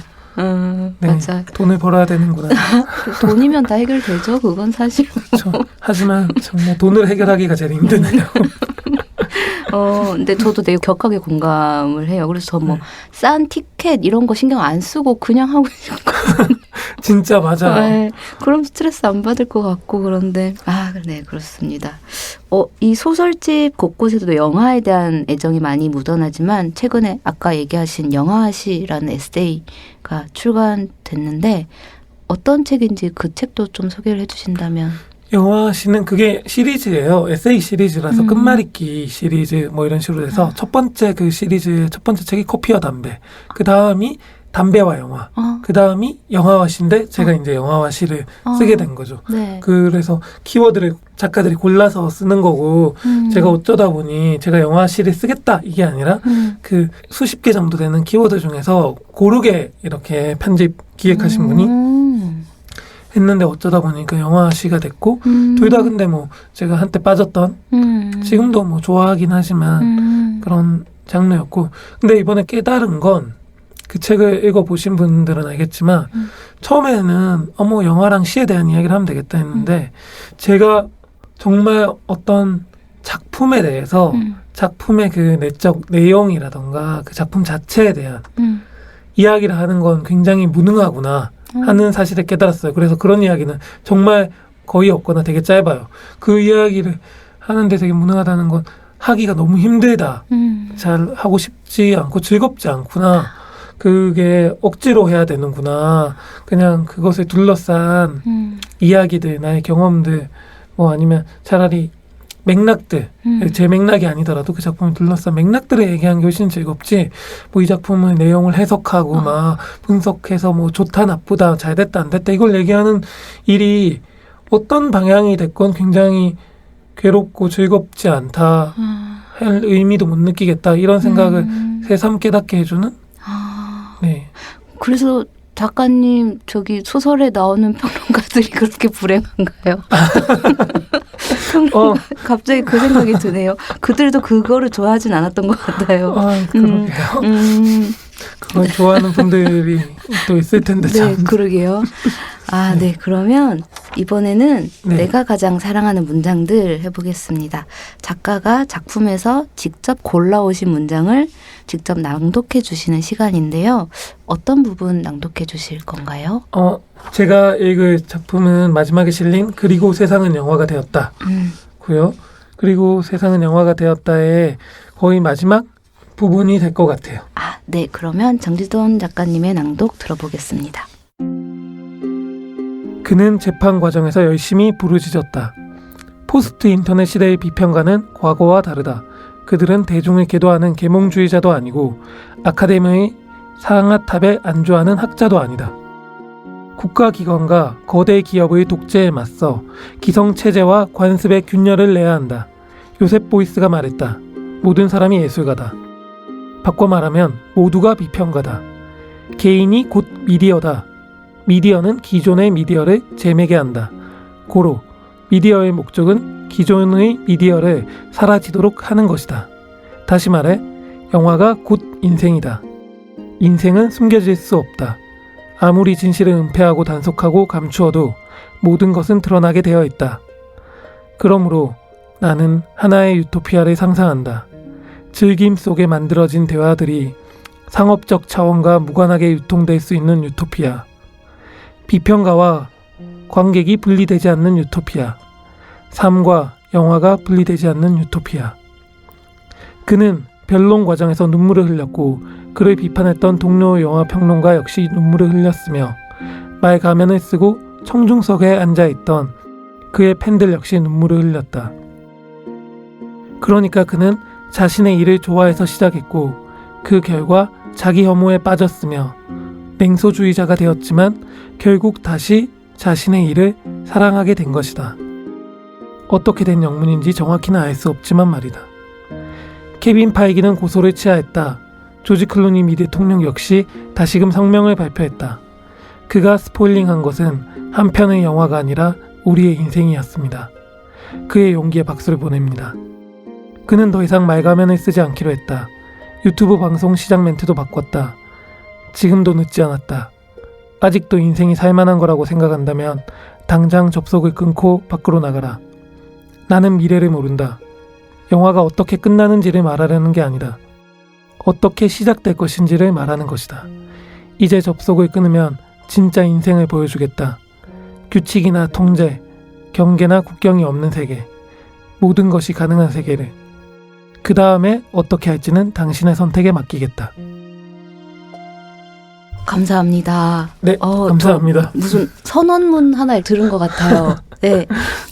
네, 맞아. 돈을 벌어야 되는구나. 돈이면 다 해결되죠. 그건 사실. 그렇죠. 하지만 정말 돈을 해결하기가 제일 힘드네요. 근데 저도 되게 격하게 공감을 해요. 그래서 저 뭐 네. 싼 티켓 이런 거 신경 안 쓰고 그냥 하고 싶거든요. 진짜 맞아요. 네, 그럼 스트레스 안 받을 것 같고 그런데 네, 그렇습니다. 이 소설집 곳곳에도 영화에 대한 애정이 많이 묻어나지만 최근에 아까 얘기하신 영화시라는 에세이가 출간됐는데 어떤 책인지 그 책도 좀 소개를 해주신다면. 영화시는 그게 시리즈예요. 에세이 시리즈라서 끝말잇기 시리즈 뭐 이런 식으로 해서 첫 번째 그 시리즈의 첫 번째 책이 커피와 담배. 그 다음이 담배와 영화. 그 다음이 영화와 시인데 제가 이제 영화와 시를 쓰게 된 거죠. 네. 그래서 키워드를 작가들이 골라서 쓰는 거고 제가 어쩌다 보니 제가 영화 시를 쓰겠다 이게 아니라 그 수십 개 정도 되는 키워드 중에서 고르게 이렇게 편집 기획하신 분이 했는데 어쩌다 보니까 영화 시가 됐고 둘 다 근데 뭐 제가 한때 빠졌던 지금도 뭐 좋아하긴 하지만 그런 장르였고 근데 이번에 깨달은 건 그 책을 읽어보신 분들은 알겠지만 처음에는 영화랑 시에 대한 이야기를 하면 되겠다 했는데 제가 정말 어떤 작품에 대해서 작품의 그 내적 내용이라던가 그 작품 자체에 대한 이야기를 하는 건 굉장히 무능하구나 하는 사실을 깨달았어요. 그래서 그런 이야기는 정말 거의 없거나 되게 짧아요. 그 이야기를 하는데 되게 무능하다는 건 하기가 너무 힘들다. 잘 하고 싶지 않고 즐겁지 않구나. 그게 억지로 해야 되는구나. 그냥 그것을 둘러싼 이야기들, 나의 경험들, 뭐 아니면 차라리 맥락들, 제 맥락이 아니더라도 그 작품을 둘러싼 맥락들을 얘기하는 게 훨씬 즐겁지, 뭐 이 작품의 내용을 해석하고 막 분석해서 뭐 좋다, 나쁘다, 잘 됐다, 안 됐다, 이걸 얘기하는 일이 어떤 방향이 됐건 굉장히 괴롭고 즐겁지 않다, 할 의미도 못 느끼겠다, 이런 생각을 새삼 깨닫게 해주는? 네. 그래서 작가님 저기 소설에 나오는 평론가들이 그렇게 불행한가요? 갑자기 그 생각이 드네요. 그들도 그거를 좋아하진 않았던 것 같아요. 그러게요. 그걸 좋아하는 분들이 또 있을 텐데 참. 네, 그러게요. 네. 그러면 이번에는 네. 내가 가장 사랑하는 문장들 해보겠습니다. 작가가 작품에서 직접 골라오신 문장을 직접 낭독해 주시는 시간인데요. 어떤 부분 낭독해 주실 건가요? 제가 읽을 작품은 마지막에 실린 그리고 세상은 영화가 되었다 고요. 그리고 세상은 영화가 되었다의 거의 마지막 부분이 될 것 같아요. 네. 그러면 정지돈 작가님의 낭독 들어보겠습니다. 그는 재판 과정에서 열심히 부르짖었다. 포스트 인터넷 시대의 비평가는 과거와 다르다. 그들은 대중을 계도하는 계몽주의자도 아니고 아카데미의 상하탑에 안주하는 학자도 아니다. 국가기관과 거대 기업의 독재에 맞서 기성체제와 관습의 균열을 내야 한다. 요셉 보이스가 말했다. 모든 사람이 예술가다. 바꿔 말하면 모두가 비평가다. 개인이 곧 미디어다. 미디어는 기존의 미디어를 재매게 한다. 고로 미디어의 목적은 기존의 미디어를 사라지도록 하는 것이다. 다시 말해 영화가 곧 인생이다. 인생은 숨겨질 수 없다. 아무리 진실을 은폐하고 단속하고 감추어도 모든 것은 드러나게 되어 있다. 그러므로 나는 하나의 유토피아를 상상한다. 즐김 속에 만들어진 대화들이 상업적 차원과 무관하게 유통될 수 있는 유토피아. 비평가와 관객이 분리되지 않는 유토피아. 삶과 영화가 분리되지 않는 유토피아. 그는 변론 과정에서 눈물을 흘렸고 그를 비판했던 동료 영화평론가 역시 눈물을 흘렸으며 말 가면을 쓰고 청중석에 앉아있던 그의 팬들 역시 눈물을 흘렸다. 그러니까 그는 자신의 일을 좋아해서 시작했고 그 결과 자기 혐오에 빠졌으며 냉소주의자가 되었지만 결국 다시 자신의 일을 사랑하게 된 것이다. 어떻게 된 영문인지 정확히는 알 수 없지만 말이다. 케빈 파이기는 고소를 취하했다. 조지 클루니 미 대통령 역시 다시금 성명을 발표했다. 그가 스포일링한 것은 한 편의 영화가 아니라 우리의 인생이었습니다. 그의 용기에 박수를 보냅니다. 그는 더 이상 말가면을 쓰지 않기로 했다. 유튜브 방송 시작 멘트도 바꿨다. 지금도 늦지 않았다. 아직도 인생이 살만한 거라고 생각한다면 당장 접속을 끊고 밖으로 나가라. 나는 미래를 모른다. 영화가 어떻게 끝나는지를 말하려는 게 아니다. 어떻게 시작될 것인지를 말하는 것이다. 이제 접속을 끊으면 진짜 인생을 보여주겠다. 규칙이나 통제, 경계나 국경이 없는 세계. 모든 것이 가능한 세계를. 그 다음에 어떻게 할지는 당신의 선택에 맡기겠다. 감사합니다. 네, 감사합니다. 무슨 선언문 하나를 들은 것 같아요. 네,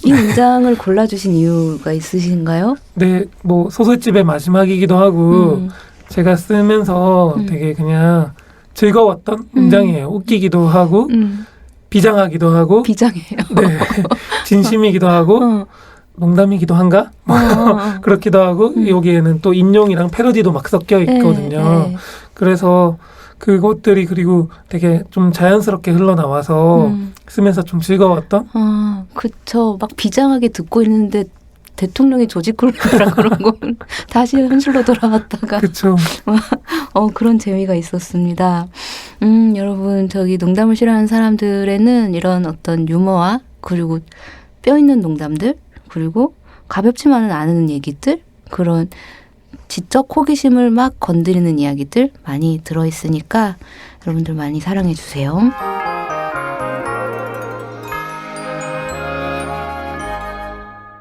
이 문장을 골라주신 이유가 있으신가요? 네, 뭐 소설집의 마지막이기도 하고 제가 쓰면서 되게 그냥 즐거웠던 문장이에요. 웃기기도 하고 비장하기도 하고 비장해요. 네, 진심이기도 하고 농담이기도 한가? 그렇기도 하고 여기에는 또 인용이랑 패러디도 막 섞여 있거든요. 그래서 그것들이 그리고 되게 좀 자연스럽게 흘러나와서 쓰면서 좀 즐거웠던? 그쵸. 막 비장하게 듣고 있는데 대통령이 조지콜라라 그런 거 다시 현실로 돌아갔다가 그쵸. 그런 재미가 있었습니다. 여러분 저기 농담을 싫어하는 사람들에는 이런 어떤 유머와 그리고 뼈 있는 농담들 그리고 가볍지만은 않은 얘기들 그런 지적 호기심을 막 건드리는 이야기들 많이 들어있으니까 여러분들 많이 사랑해주세요.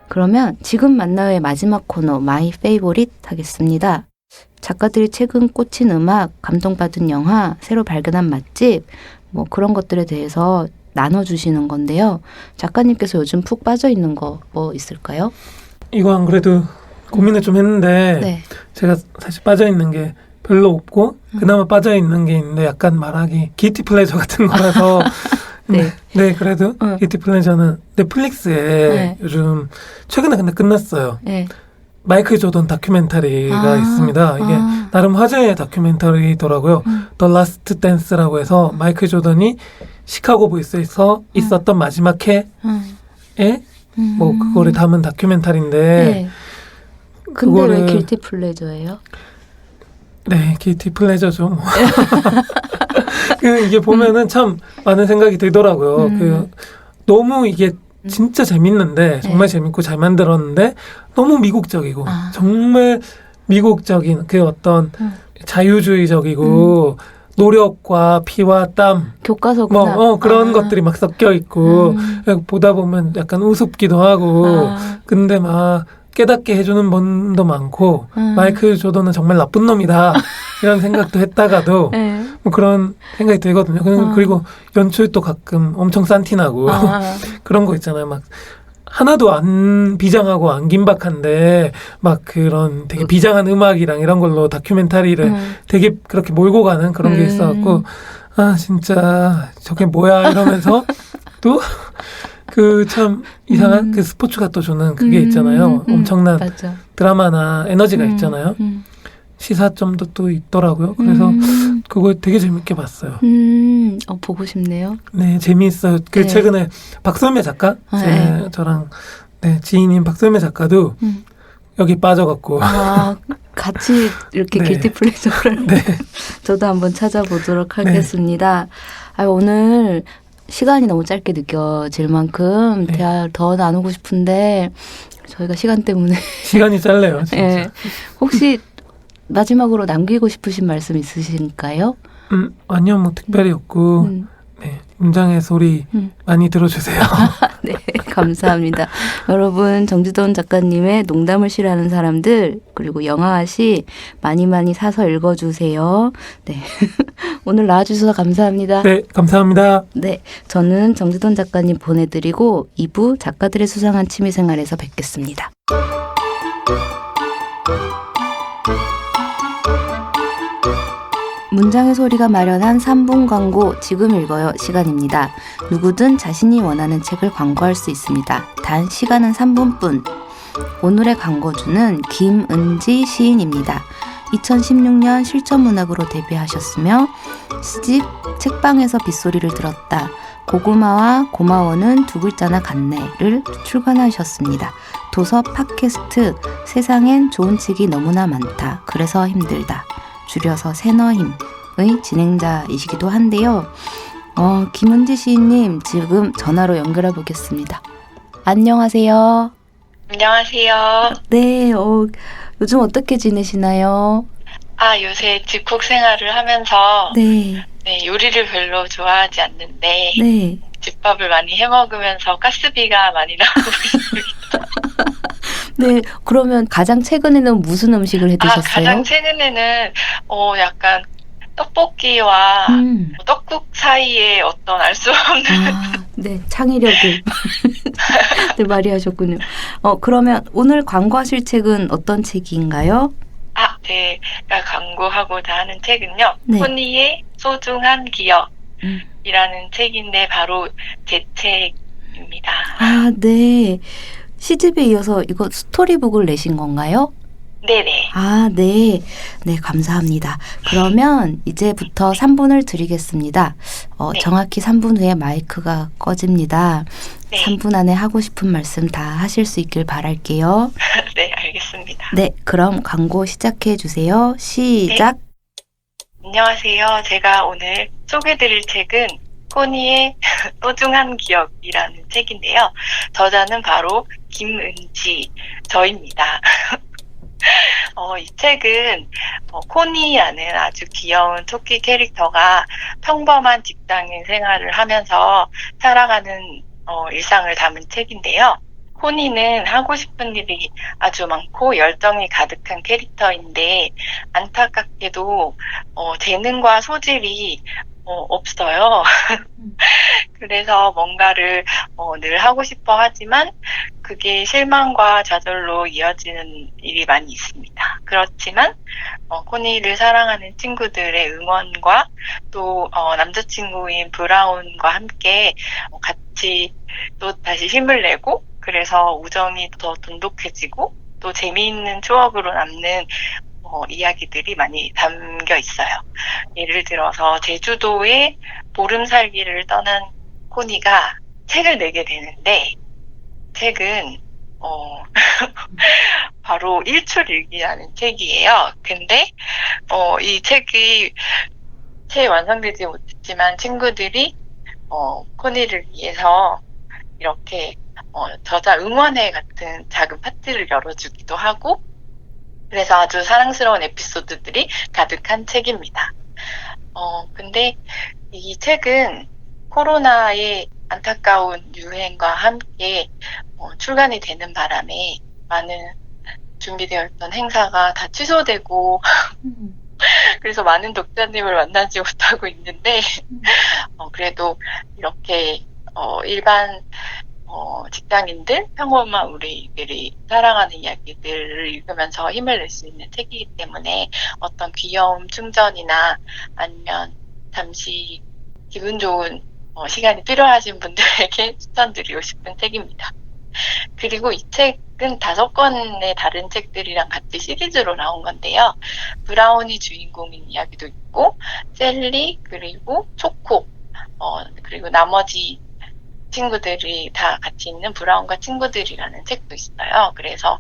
그러면 지금 만나요의 마지막 코너 마이 페이보릿 하겠습니다. 작가들이 최근 꽂힌 음악, 감동받은 영화, 새로 발견한 맛집 뭐 그런 것들에 대해서 나눠주시는 건데요. 작가님께서 요즘 푹 빠져있는 거 뭐 있을까요? 이거 안 그래도 고민을 좀 했는데 네. 제가 사실 빠져있는 게 별로 없고 그나마 빠져있는 게 있는데 약간 말하기 기티 플레저 같은 거라서 네. 네, 그래도 기티 플레저는 넷플릭스에 네. 요즘 최근에 근데 끝났어요. 네. 마이클 조던 다큐멘터리가 있습니다. 이게 나름 화제의 다큐멘터리더라고요. The Last Dance라고 해서 마이클 조던이 시카고 불스에서 있었던 마지막 해에 뭐 그거를 담은 다큐멘터리인데 네. 근데 그거를 왜 길티 플레저예요? 네, 기티 플레저죠. 뭐. 이게 보면은 참 많은 생각이 들더라고요. 너무 이게 진짜 재밌는데 정말 재밌고 잘 만들었는데 너무 미국적이고 정말 미국적인 그 어떤 자유주의적이고 노력과 피와 땀 교과서구나. 뭐 그런 것들이 막 섞여 있고 보다 보면 약간 우습기도 하고 근데 막 깨닫게 해주는 분도 많고 마이클 조던은 정말 나쁜 놈이다 이런 생각도 했다가도 뭐 그런 생각이 들거든요. 그리고 연출도 가끔 엄청 싼티나고 그런 거 있잖아요. 막 하나도 안 비장하고 안 긴박한데 막 그런 되게 비장한 음악이랑 이런 걸로 다큐멘터리를 되게 그렇게 몰고 가는 그런 게 있어갖고 아 진짜 저게 뭐야 이러면서 또 그 참 이상한 그 스포츠가 또 주는 그게 있잖아요. 엄청난 맞아. 드라마나 에너지가 있잖아요. 시사점도 또 있더라고요. 그래서 그거 되게 재밌게 봤어요. 보고 싶네요. 네, 재미있어요. 그 네. 최근에 박솔매 작가, 네. 저랑 지인인 박솔매 작가도 여기 빠져갖고 같이 이렇게 네. 길티 플레저를 네. 저도 한번 찾아보도록 하겠습니다. 오늘 시간이 너무 짧게 느껴질 만큼 대화를 더 나누고 싶은데 저희가 시간 때문에 시간이 짧네요. 진짜. 네. 혹시 마지막으로 남기고 싶으신 말씀 있으신가요? 아니요, 뭐 특별히 없고 네, 문장의 소리 많이 들어주세요. 네, 감사합니다. 여러분, 정지돈 작가님의 농담을 싫어하는 사람들 그리고 영화시 많이 많이 사서 읽어주세요. 네, 오늘 나와주셔서 감사합니다. 네, 감사합니다. 네, 저는 정지돈 작가님 보내드리고 2부 작가들의 수상한 취미생활에서 뵙겠습니다. 문장의 소리가 마련한 3분 광고 지금 읽어요 시간입니다. 누구든 자신이 원하는 책을 광고할 수 있습니다. 단 시간은 3분뿐. 오늘의 광고주는 김은지 시인입니다. 2016년 실천문학으로 데뷔하셨으며 시집 책방에서 빗소리를 들었다. 고구마와 고마워는 두 글자나 같네를 출간하셨습니다. 도서 팟캐스트 세상엔 좋은 책이 너무나 많다. 그래서 힘들다. 줄여서 새너힘의 진행자이시기도 한데요. 김은지 시인님 지금 전화로 연결해 보겠습니다. 안녕하세요. 안녕하세요. 네, 요즘 어떻게 지내시나요? 요새 집콕 생활을 하면서 네, 요리를 별로 좋아하지 않는데 네. 집밥을 많이 해 먹으면서 가스비가 많이 나오고 있습니다. 네, 그러면 가장 최근에는 무슨 음식을 해 드셨어요? 가장 최근에는 약간 떡볶이와 떡국 사이에 어떤 알 수 없는 네, 창의력을 네, 발휘하셨군요. 그러면 오늘 광고하실 책은 어떤 책인가요? 제가 광고하고자 하는 책은요. 네. 코니의 소중한 기억이라는 책인데 바로 제 책입니다. 네. 시집에 이어서 이거 스토리북을 내신 건가요? 네네. 네. 네, 감사합니다. 그러면 이제부터 3분을 드리겠습니다. 네. 정확히 3분 후에 마이크가 꺼집니다. 네. 3분 안에 하고 싶은 말씀 다 하실 수 있길 바랄게요. 네, 알겠습니다. 네, 그럼 광고 시작해 주세요. 시작. 안녕하세요. 제가 오늘 소개드릴 책은 코니의 소중한 기억이라는 책인데요. 저자는 바로 김은지 저입니다. 이 책은 코니라는 아주 귀여운 토끼 캐릭터가 평범한 직장인 생활을 하면서 살아가는 일상을 담은 책인데요. 코니는 하고 싶은 일이 아주 많고 열정이 가득한 캐릭터인데 안타깝게도 재능과 소질이 없어요. 그래서 뭔가를 늘 하고 싶어 하지만 그게 실망과 좌절로 이어지는 일이 많이 있습니다. 그렇지만 코니를 사랑하는 친구들의 응원과 또 남자친구인 브라운과 함께 같이 또 다시 힘을 내고 그래서 우정이 더 돈독해지고 또 재미있는 추억으로 남는 이야기들이 많이 담겨 있어요. 예를 들어서 제주도의 보름살기를 떠난 코니가 책을 내게 되는데 책은 바로 일출일기라는 책이에요. 근데 이 책이 채 완성되지 못했지만 친구들이 코니를 위해서 이렇게 저자 응원회 같은 작은 파티를 열어주기도 하고 그래서 아주 사랑스러운 에피소드들이 가득한 책입니다. 근데 이 책은 코로나의 안타까운 유행과 함께 출간이 되는 바람에 많은 준비되어 있던 행사가 다 취소되고 그래서 많은 독자님을 만나지 못하고 있는데 그래도 이렇게 일반 직장인들, 평범한 우리들이 살아가는 이야기들을 읽으면서 힘을 낼 수 있는 책이기 때문에 어떤 귀여움 충전이나 아니면 잠시 기분 좋은 시간이 필요하신 분들에게 추천드리고 싶은 책입니다. 그리고 이 책은 5권의 다른 책들이랑 같이 시리즈로 나온 건데요. 브라운이 주인공인 이야기도 있고 셀리 그리고 초코 그리고 나머지 친구들이 다 같이 있는 브라운과 친구들이라는 책도 있어요. 그래서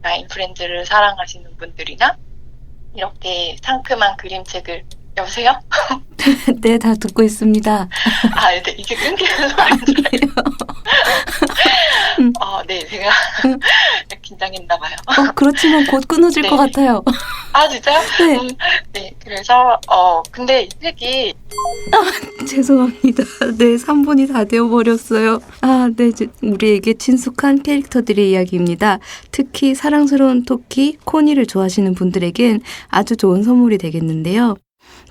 나인 프렌즈를 사랑하시는 분들이나 이렇게 상큼한 그림책을 여보세요? 네, 다 듣고 있습니다. 네, 이게 끊기는 소리인 줄 알고. 네, 제가 긴장했나 봐요. 그렇지만 곧 끊어질 네. 것 같아요. 진짜요? 네. 네, 그래서 근데 이 책이 죄송합니다. 네, 3분이 다 되어버렸어요. 네, 우리에게 친숙한 캐릭터들의 이야기입니다. 특히 사랑스러운 토끼 코니를 좋아하시는 분들에겐 아주 좋은 선물이 되겠는데요.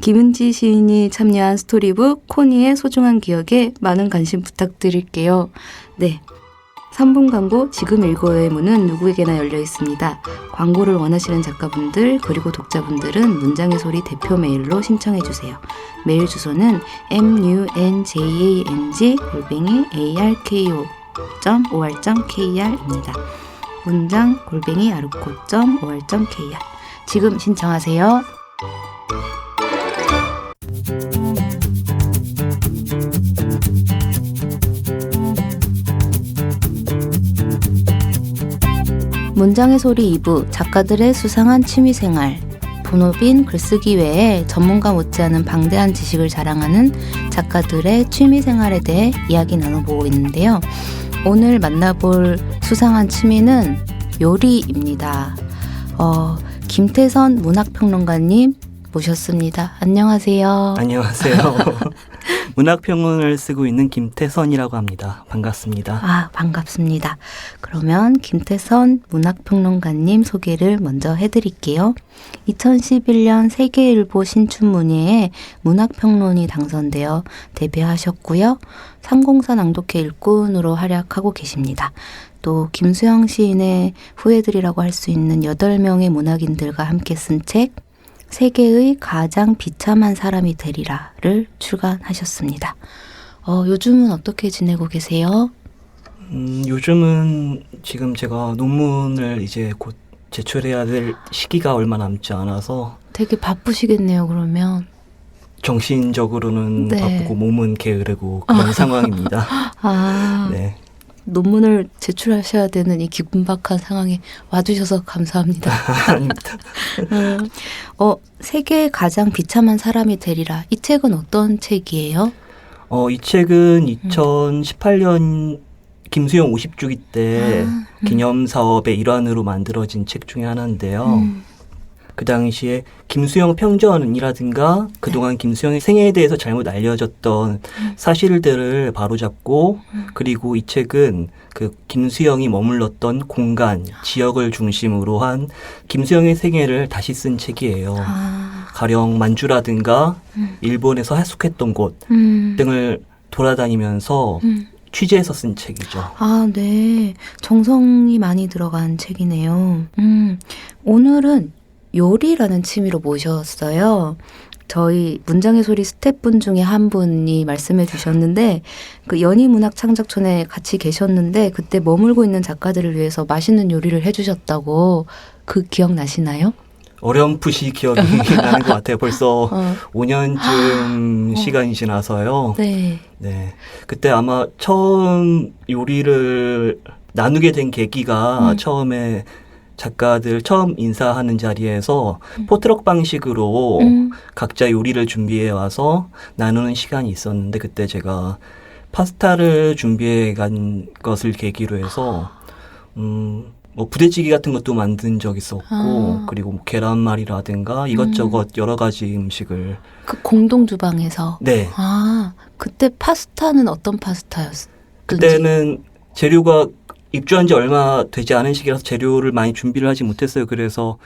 김은지 시인이 참여한 스토리북 코니의 소중한 기억에 많은 관심 부탁드릴게요. 네. 3분 광고 지금 읽어요의 문은 누구에게나 열려 있습니다. 광고를 원하시는 작가분들 그리고 독자분들은 문장의 소리 대표 메일로 신청해 주세요. 메일 주소는 munjang@arko.or.kr입니다. 문장@arko.or.kr 지금 신청하세요. 문장의 소리 2부 작가들의 수상한 취미생활 본업인 글쓰기 외에 전문가 못지않은 방대한 지식을 자랑하는 작가들의 취미생활에 대해 이야기 나눠보고 있는데요. 오늘 만나볼 수상한 취미는 요리입니다. 김태선 문학평론가님 모셨습니다. 안녕하세요. 안녕하세요. 문학평론을 쓰고 있는 김태선이라고 합니다. 반갑습니다. 반갑습니다. 그러면 김태선 문학평론가님 소개를 먼저 해드릴게요. 2011년 세계일보 신춘문예에 문학평론이 당선되어 데뷔하셨고요. 304 낭독회 일꾼으로 활약하고 계십니다. 또 김수영 시인의 후예들이라고 할 수 있는 8명의 문학인들과 함께 쓴 책 세계의 가장 비참한 사람이 되리라를 출간하셨습니다. 요즘은 어떻게 지내고 계세요? 요즘은 지금 제가 논문을 이제 곧 제출해야 될 시기가 얼마 남지 않아서 되게 바쁘시겠네요, 그러면. 정신적으로는 네. 바쁘고 몸은 게으르고 그런 상황입니다. 네. 논문을 제출하셔야 되는 이 기분박한 상황에 와주셔서 감사합니다. 아닙니다. 세계의 가장 비참한 사람이 되리라. 이 책은 어떤 책이에요? 이 책은 2018년 김수영 50주기 때 기념사업의 일환으로 만들어진 책 중에 하나인데요. 그 당시에 김수영 평전이라든가 그동안 김수영의 생애에 대해서 잘못 알려졌던 사실들을 바로잡고 그리고 이 책은 그 김수영이 머물렀던 공간, 지역을 중심으로 한 김수영의 생애를 다시 쓴 책이에요. 가령 만주라든가 일본에서 하숙했던 곳 등을 돌아다니면서 취재해서 쓴 책이죠. 네. 정성이 많이 들어간 책이네요. 오늘은 요리라는 취미로 모셨어요. 저희 문장의 소리 스태프분 중에 한 분이 말씀해 주셨는데 그 연희문학창작촌에 같이 계셨는데 그때 머물고 있는 작가들을 위해서 맛있는 요리를 해주셨다고 그 기억나시나요? 어렴풋이 기억이 나는 것 같아요. 벌써 5년쯤 시간이 지나서요. 네. 네. 그때 아마 처음 요리를 나누게 된 계기가 처음에 작가들 처음 인사하는 자리에서 포트럭 방식으로 각자 요리를 준비해 와서 나누는 시간이 있었는데 그때 제가 파스타를 준비해 간 것을 계기로 해서 뭐 부대찌개 같은 것도 만든 적 있었고 그리고 뭐 계란말이라든가 이것저것 여러 가지 음식을 그 공동 주방에서. 네. 그때 파스타는 어떤 파스타였던지. 그때는 재료가 입주한 지 얼마 되지 않은 시기라서 재료를 많이 준비를 하지 못했어요. 그래서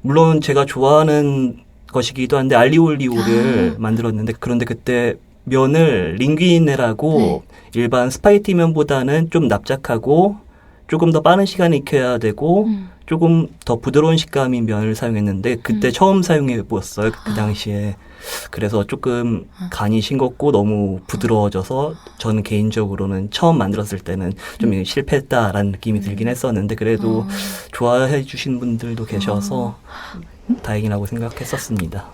물론 제가 좋아하는 것이기도 한데 알리올리오를 만들었는데 그런데 그때 면을 링귀네라고 일반 스파게티 면보다는 좀 납작하고 조금 더 빠른 시간에 익혀야 되고 조금 더 부드러운 식감인 면을 사용했는데 그때 처음 사용해 보았어요. 그 당시에. 그래서 조금 간이 싱겁고 너무 부드러워져서 저는 개인적으로는 처음 만들었을 때는 좀 실패했다라는 느낌이 들긴 했었는데 그래도 좋아해 주신 분들도 계셔서 다행이라고 생각했었습니다.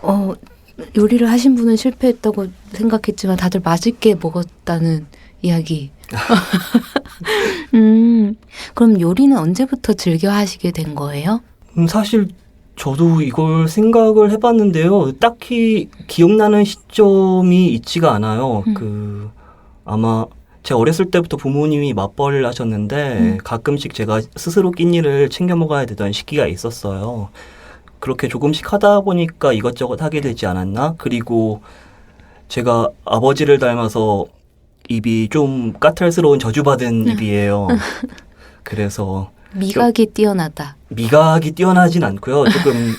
요리를 하신 분은 실패했다고 생각했지만 다들 맛있게 먹었다는 이야기. 그럼 요리는 언제부터 즐겨 하시게 된 거예요? 사실 저도 이걸 생각을 해봤는데요. 딱히 기억나는 시점이 있지가 않아요. 아마 제가 어렸을 때부터 부모님이 맞벌이를 하셨는데 가끔씩 제가 스스로 끼니를 챙겨 먹어야 되던 시기가 있었어요. 그렇게 조금씩 하다 보니까 이것저것 하게 되지 않았나? 그리고 제가 아버지를 닮아서 입이 좀 까탈스러운 저주받은 입이에요. 그래서 미각이 뛰어나다. 미각이 뛰어나진 않고요. 조금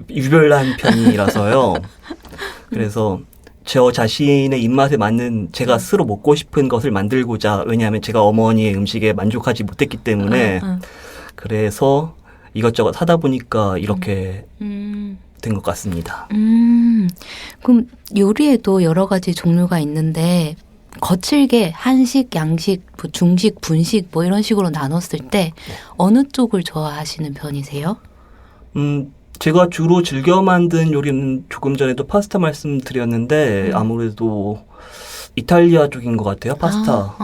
유별난 편이라서요. 그래서 저 자신의 입맛에 맞는 제가 스스로 먹고 싶은 것을 만들고자 왜냐하면 제가 어머니의 음식에 만족하지 못했기 때문에 그래서 이것저것 하다 보니까 이렇게 된 것 같습니다. 그럼 요리에도 여러 가지 종류가 있는데 거칠게 한식, 양식, 뭐 중식, 분식 뭐 이런 식으로 나눴을 때 어느 쪽을 좋아하시는 편이세요? 제가 주로 즐겨 만든 요리는 조금 전에도 파스타 말씀드렸는데 아무래도 이탈리아 쪽인 것 같아요. 파스타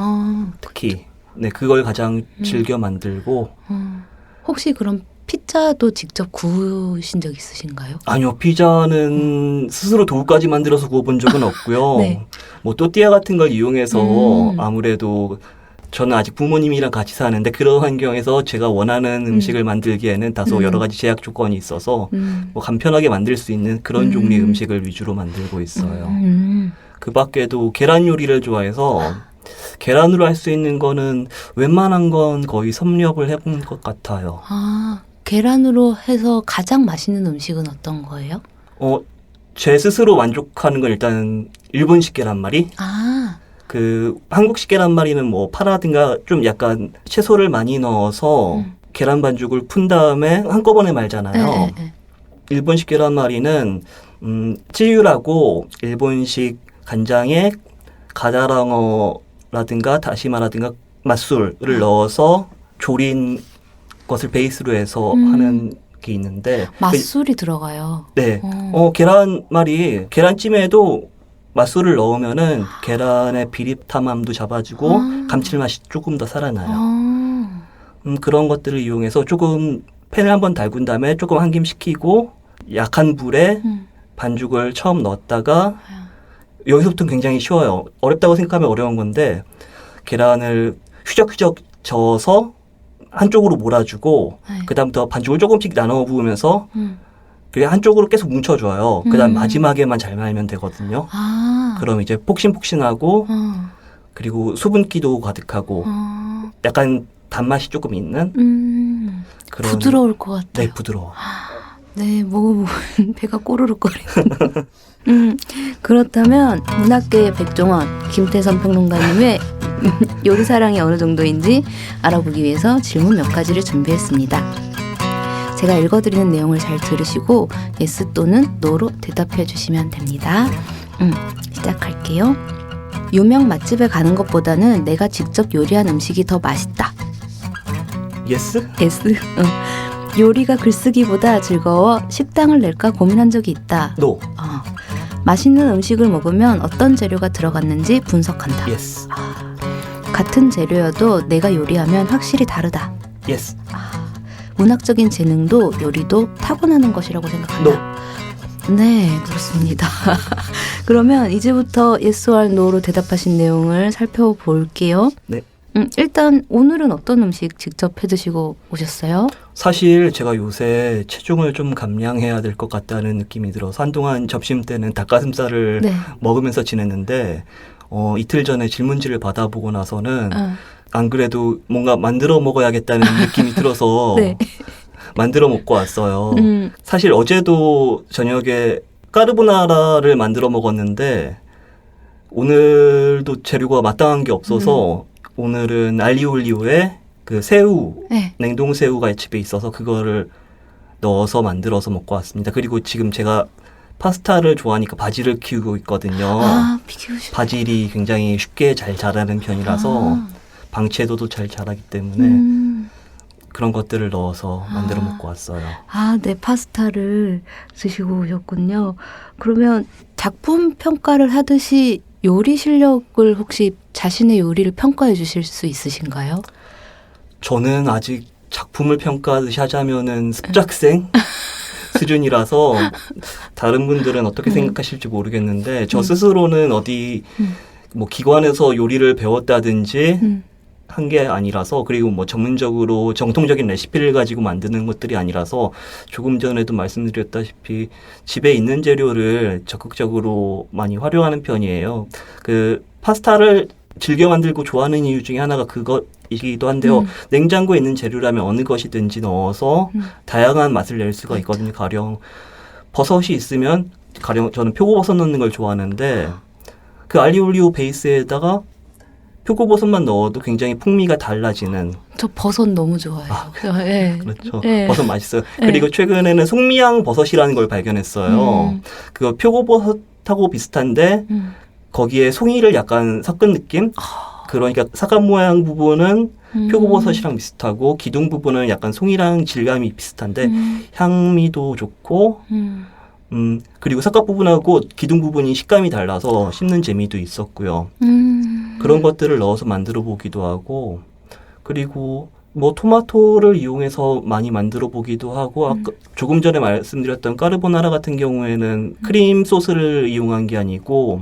특히. 네, 그걸 가장 즐겨 만들고 혹시 그럼 피자도 직접 구우신 적 있으신가요? 아니요, 피자는 스스로 도우까지 만들어서 구워본 적은 없고요. 네. 뭐 또띠아 같은 걸 이용해서 아무래도 저는 아직 부모님이랑 같이 사는데 그런 환경에서 제가 원하는 음식을 만들기에는 다소 여러 가지 제약 조건이 있어서 뭐 간편하게 만들 수 있는 그런 종류의 음식을 위주로 만들고 있어요. 그 밖에도 계란 요리를 좋아해서 계란으로 할 수 있는 거는 웬만한 건 거의 섭렵을 해본 것 같아요. 아, 계란으로 해서 가장 맛있는 음식은 어떤 거예요? 제 스스로 만족하는 건 일단 일본식 계란말이. 아, 그 한국식 계란말이는 뭐 파라든가 좀 약간 채소를 많이 넣어서 계란 반죽을 푼 다음에 한꺼번에 말잖아요. 네. 일본식 계란말이는 찌유라고 일본식 간장에 가다랑어라든가 다시마라든가 맛술을 넣어서 조린 것을 베이스로 해서 하는 게 있는데 맛술이 들어가요. 네. 계란말이 계란찜에도 맛술을 넣으면은 계란의 비릿함도 잡아주고 감칠맛이 조금 더 살아나요. 그런 것들을 이용해서 조금 팬을 한번 달군 다음에 조금 한 김 식히고 약한 불에 반죽을 처음 넣었다가 여기서부터는 굉장히 쉬워요. 어렵다고 생각하면 어려운 건데 계란을 휘적휘적 저어서 한쪽으로 몰아주고 네. 그다음부터 반죽을 조금씩 나눠 부으면서 그게 한쪽으로 계속 뭉쳐줘요. 그다음 마지막에만 잘 말면 되거든요. 아, 그럼 이제 폭신폭신하고 그리고 수분기도 가득하고 약간 단맛이 조금 있는 그런 부드러울 것 같아요. 네, 부드러워. 네, 먹어보고 배가 꼬르륵거리는. 그렇다면 문학계의 백종원, 김태선 평론가님의 요리 사랑이 어느 정도인지 알아보기 위해서 질문 몇 가지를 준비했습니다. 제가 읽어드리는 내용을 잘 들으시고 yes 또는 no로 대답해 주시면 됩니다. 시작할게요. 유명 맛집에 가는 것보다는 내가 직접 요리한 음식이 더 맛있다. 예스? yes. 요리가 글쓰기보다 즐거워 식당을 낼까 고민한 적이 있다. 노. 맛있는 음식을 먹으면 어떤 재료가 들어갔는지 분석한다. 예스. 같은 재료여도 내가 요리하면 확실히 다르다. 예스. 문학적인 재능도 요리도 타고나는 것이라고 생각한다. 네, 그렇습니다. 그러면 이제부터 yes or no로 대답하신 내용을 살펴볼게요. 네. 일단 오늘은 어떤 음식 직접 해드시고 오셨어요? 사실 제가 요새 체중을 좀 감량해야 될 것 같다는 느낌이 들어서 한동안 점심 때는 닭가슴살을 네. 먹으면서 지냈는데 이틀 전에 질문지를 받아보고 나서는 안 그래도 뭔가 만들어 먹어야겠다는 느낌이 들어서 네. 만들어 먹고 왔어요. 사실 어제도 저녁에 까르보나라를 만들어 먹었는데 오늘도 재료가 마땅한 게 없어서 오늘은 알리올리오에 그 새우, 네. 냉동 새우가 집에 있어서 그거를 넣어서 만들어서 먹고 왔습니다. 그리고 지금 제가 파스타를 좋아하니까 바질을 키우고 있거든요. 아, 비키우시. 바질이 굉장히 쉽게 잘 자라는 편이라서 방채도도 잘 자라기 때문에 그런 것들을 넣어서 만들어 먹고 왔어요. 아, 네, 파스타를 드시고 오셨군요. 그러면 작품 평가를 하듯이 요리 실력을 혹시 자신의 요리를 평가해 주실 수 있으신가요? 저는 아직 작품을 평가하듯이 하자면은 습작생 수준이라서 다른 분들은 어떻게 생각하실지 모르겠는데 저 스스로는 어디 뭐 기관에서 요리를 배웠다든지 한 게 아니라서 그리고 뭐 전문적으로 정통적인 레시피를 가지고 만드는 것들이 아니라서 조금 전에도 말씀드렸다시피 집에 있는 재료를 적극적으로 많이 활용하는 편이에요. 그 파스타를 즐겨 만들고 좋아하는 이유 중에 하나가 그것이기도 한데요. 냉장고에 있는 재료라면 어느 것이든지 넣어서 다양한 맛을 낼 수가 있거든요. 가령 버섯이 있으면 가령 저는 표고버섯 넣는 걸 좋아하는데 그 알리올리오 베이스에다가 표고버섯만 넣어도 굉장히 풍미가 달라지는. 저 버섯 너무 좋아해요. 네. 그렇죠. 네. 버섯 맛있어요. 네. 그리고 최근에는 속미양 버섯이라는 걸 발견했어요. 그 표고버섯하고 비슷한데 거기에 송이를 약간 섞은 느낌? 그러니까 사각 모양 부분은 표고버섯이랑 비슷하고 기둥 부분은 약간 송이랑 질감이 비슷한데 향미도 좋고 그리고 사각 부분하고 기둥 부분이 식감이 달라서 씹는 재미도 있었고요. 그런 것들을 넣어서 만들어 보기도 하고 그리고 뭐 토마토를 이용해서 많이 만들어 보기도 하고 아까 조금 전에 말씀드렸던 까르보나라 같은 경우에는 크림 소스를 이용한 게 아니고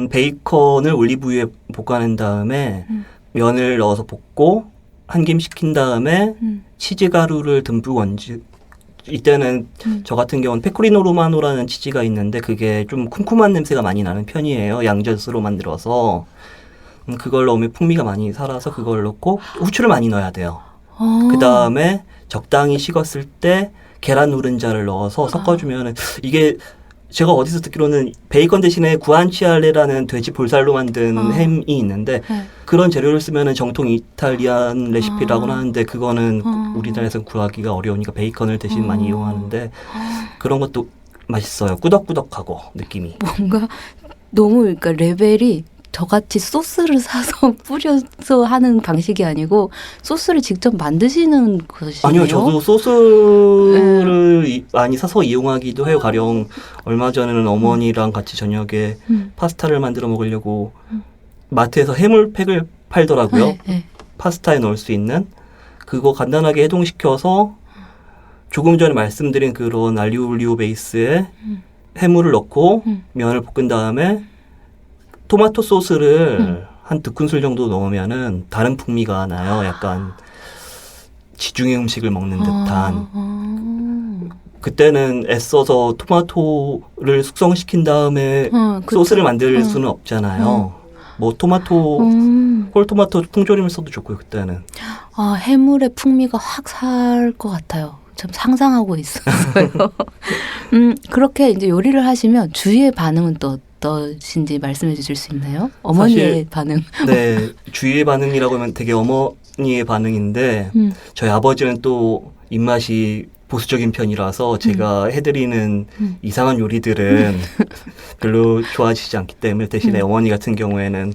베이컨을 올리브유에 볶아낸 다음에 면을 넣어서 볶고 한 김 식힌 다음에 치즈 가루를 듬뿍 얹지. 이때는 저 같은 경우는 페코리노 로마노라는 치즈가 있는데 그게 좀 쿰쿰한 냄새가 많이 나는 편이에요. 양젓으로 만들어서. 그걸 넣으면 풍미가 많이 살아서 그걸 넣고 후추를 많이 넣어야 돼요. 그 다음에 적당히 식었을 때 계란 노른자를 넣어서 섞어주면 이게 제가 어디서 듣기로는 베이컨 대신에 구안치알레라는 돼지 볼살로 만든 햄이 있는데 그런 재료를 쓰면 정통 이탈리안 레시피라고는 하는데 그거는 우리나라에서 구하기가 어려우니까 베이컨을 대신 많이 이용하는데 그런 것도 맛있어요. 꾸덕꾸덕하고 느낌이. 뭔가 너무 그러니까 레벨이 저같이 소스를 사서 뿌려서 하는 방식이 아니고 소스를 직접 만드시는 것이네요. 아니요. 저도 소스를 많이 사서 이용하기도 해요. 가령 얼마 전에는 어머니랑 같이 저녁에 파스타를 만들어 먹으려고 마트에서 해물팩을 팔더라고요. 네, 네. 파스타에 넣을 수 있는. 그거 간단하게 해동시켜서 조금 전에 말씀드린 그런 알리올리오 베이스에 해물을 넣고 면을 볶은 다음에 토마토 소스를 한 2큰술 정도 넣으면은 다른 풍미가 나요. 약간 지중해 음식을 먹는 듯한. 그때는 애써서 토마토를 숙성시킨 다음에 소스를 만들 수는 없잖아요. 뭐 토마토, 홀토마토 통조림을 써도 좋고요. 그때는. 아, 해물의 풍미가 확 살 것 같아요. 참 상상하고 있었어요. 그렇게 이제 요리를 하시면 주위의 반응은 또 어떠신지 말씀해 주실 수 있나요? 어머니의 사실, 반응. 네. 주위의 반응이라고 하면 되게 어머니의 반응인데 저희 아버지는 또 입맛이 보수적인 편이라서 제가 해드리는 이상한 요리들은 별로 좋아하시지 않기 때문에 대신에 어머니 같은 경우에는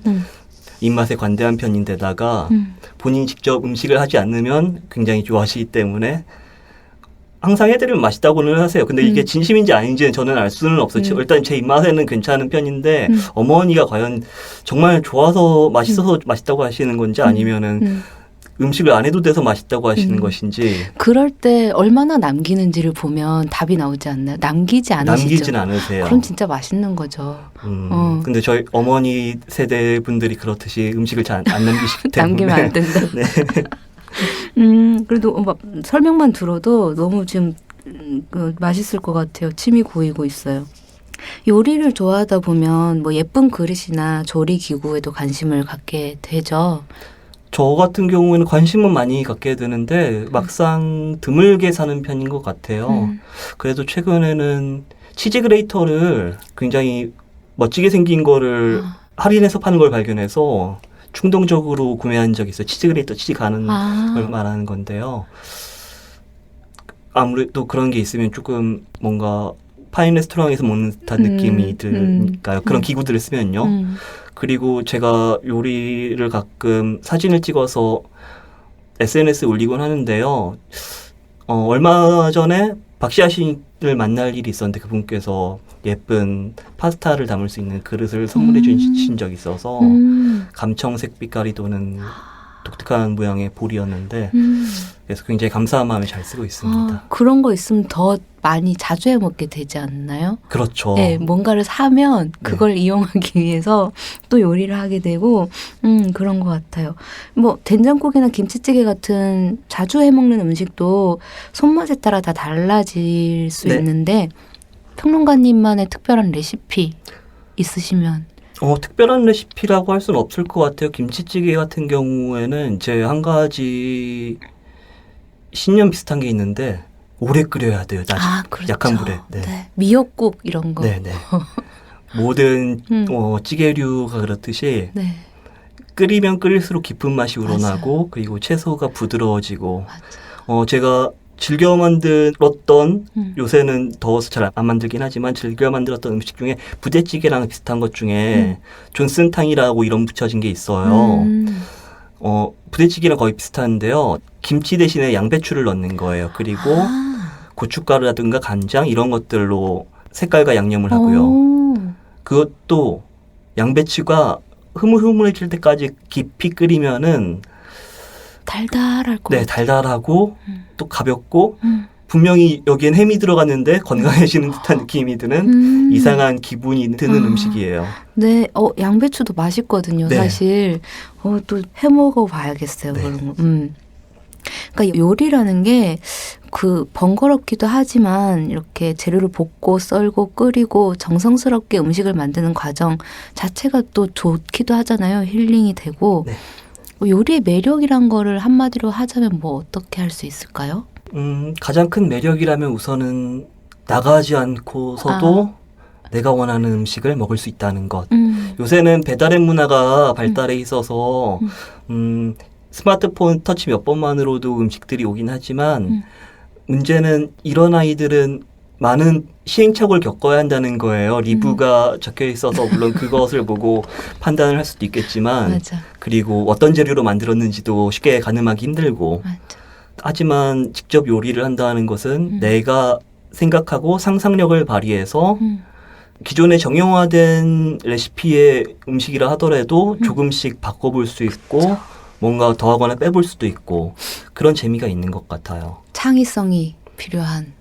입맛에 관대한 편인데다가 본인이 직접 음식을 하지 않으면 굉장히 좋아하시기 때문에 항상 해드리면 맛있다고는 하세요. 근데 이게 진심인지 아닌지는 저는 알 수는 없어요. 일단 제 입맛에는 괜찮은 편인데 어머니가 과연 정말 좋아서 맛있어서 맛있다고 하시는 건지 아니면은 음식을 안 해도 돼서 맛있다고 하시는 것인지. 그럴 때 얼마나 남기는지를 보면 답이 나오지 않나요? 남기지 않으시죠? 남기진 않으세요. 그럼 진짜 맛있는 거죠. 근데 저희 어머니 세대 분들이 그렇듯이 음식을 잘 안 남기시기 때문에. 남기면 안 된다. 네. 그래도 막 설명만 들어도 너무 지금 맛있을 것 같아요. 침이 고이고 있어요. 요리를 좋아하다 보면 뭐 예쁜 그릇이나 조리 기구에도 관심을 갖게 되죠. 저 같은 경우에는 관심은 많이 갖게 되는데 막상 드물게 사는 편인 것 같아요. 그래도 최근에는 치즈 그레이터를 굉장히 멋지게 생긴 거를 할인해서 파는 걸 발견해서 충동적으로 구매한 적이 있어요. 치즈 그레이터, 치즈 가는 걸 말하는 건데요. 아무래도 그런 게 있으면 조금 뭔가 파인 레스토랑에서 먹는 듯한 느낌이 드니까요. 그런 기구들을 쓰면요. 그리고 제가 요리를 가끔 사진을 찍어서 SNS에 올리곤 하는데요. 얼마 전에 박시아 씨를 만날 일이 있었는데 그분께서 예쁜 파스타를 담을 수 있는 그릇을 선물해 주신 적이 있어서 감청색 빛깔이 도는 독특한 모양의 볼이었는데 그래서 굉장히 감사한 마음에 잘 쓰고 있습니다. 그런 거 있으면 더 많이 자주 해 먹게 되지 않나요? 그렇죠. 네, 뭔가를 사면 그걸 이용하기 위해서 또 요리를 하게 되고 그런 것 같아요. 뭐 된장국이나 김치찌개 같은 자주 해 먹는 음식도 손맛에 따라 다 달라질 수 있는데 평론가님만의 특별한 레시피 있으시면 특별한 레시피라고 할 수는 없을 것 같아요. 김치찌개 같은 경우에는 제 한 가지 신념 비슷한 게 있는데 오래 끓여야 돼요. 그렇죠. 약한 불에. 네. 미역국 이런 거. 네네. 모든 찌개류가 그렇듯이 끓이면 끓일수록 깊은 맛이 우러나고 맞아. 그리고 채소가 부드러워지고 제가 즐겨 만들었던 요새는 더워서 잘 안 만들긴 하지만 즐겨 만들었던 음식 중에 부대찌개랑 비슷한 것 중에 존슨탕이라고 이름 붙여진 게 있어요. 부대찌개랑 거의 비슷한데요. 김치 대신에 양배추를 넣는 거예요. 그리고 고춧가루라든가 간장 이런 것들로 색깔과 양념을 하고요. 그것도 양배추가 흐물흐물해질 때까지 깊이 끓이면은 달달할 것 네, 같아요. 달달하고 또 가볍고 음. 분명히 여기엔 햄이 들어갔는데 건강해지는 듯한 느낌이 드는 이상한 기분이 드는 음식이에요. 네, 양배추도 맛있거든요, 네. 사실. 또 해먹어 봐야겠어요, 네. 그런 거. 그러니까 요리라는 게 번거롭기도 하지만 이렇게 재료를 볶고 썰고 끓이고 정성스럽게 음식을 만드는 과정 자체가 또 좋기도 하잖아요. 힐링이 되고. 네. 요리의 매력이란 거를 한마디로 하자면 뭐 어떻게 할 수 있을까요? 가장 큰 매력이라면 우선은 나가지 않고서도 내가 원하는 음식을 먹을 수 있다는 것. 요새는 배달앱 문화가 발달해 있어서 스마트폰 터치 몇 번만으로도 음식들이 오긴 하지만 문제는 이런 아이들은 많은 시행착오를 겪어야 한다는 거예요. 리뷰가 적혀 있어서 물론 그것을 보고 판단을 할 수도 있겠지만 맞아. 그리고 어떤 재료로 만들었는지도 쉽게 가늠하기 힘들고 맞아. 하지만 직접 요리를 한다는 것은 내가 생각하고 상상력을 발휘해서 기존에 정형화된 레시피의 음식이라 하더라도 조금씩 바꿔볼 수 있고 뭔가 더하거나 빼볼 수도 있고 그런 재미가 있는 것 같아요. 창의성이 필요한.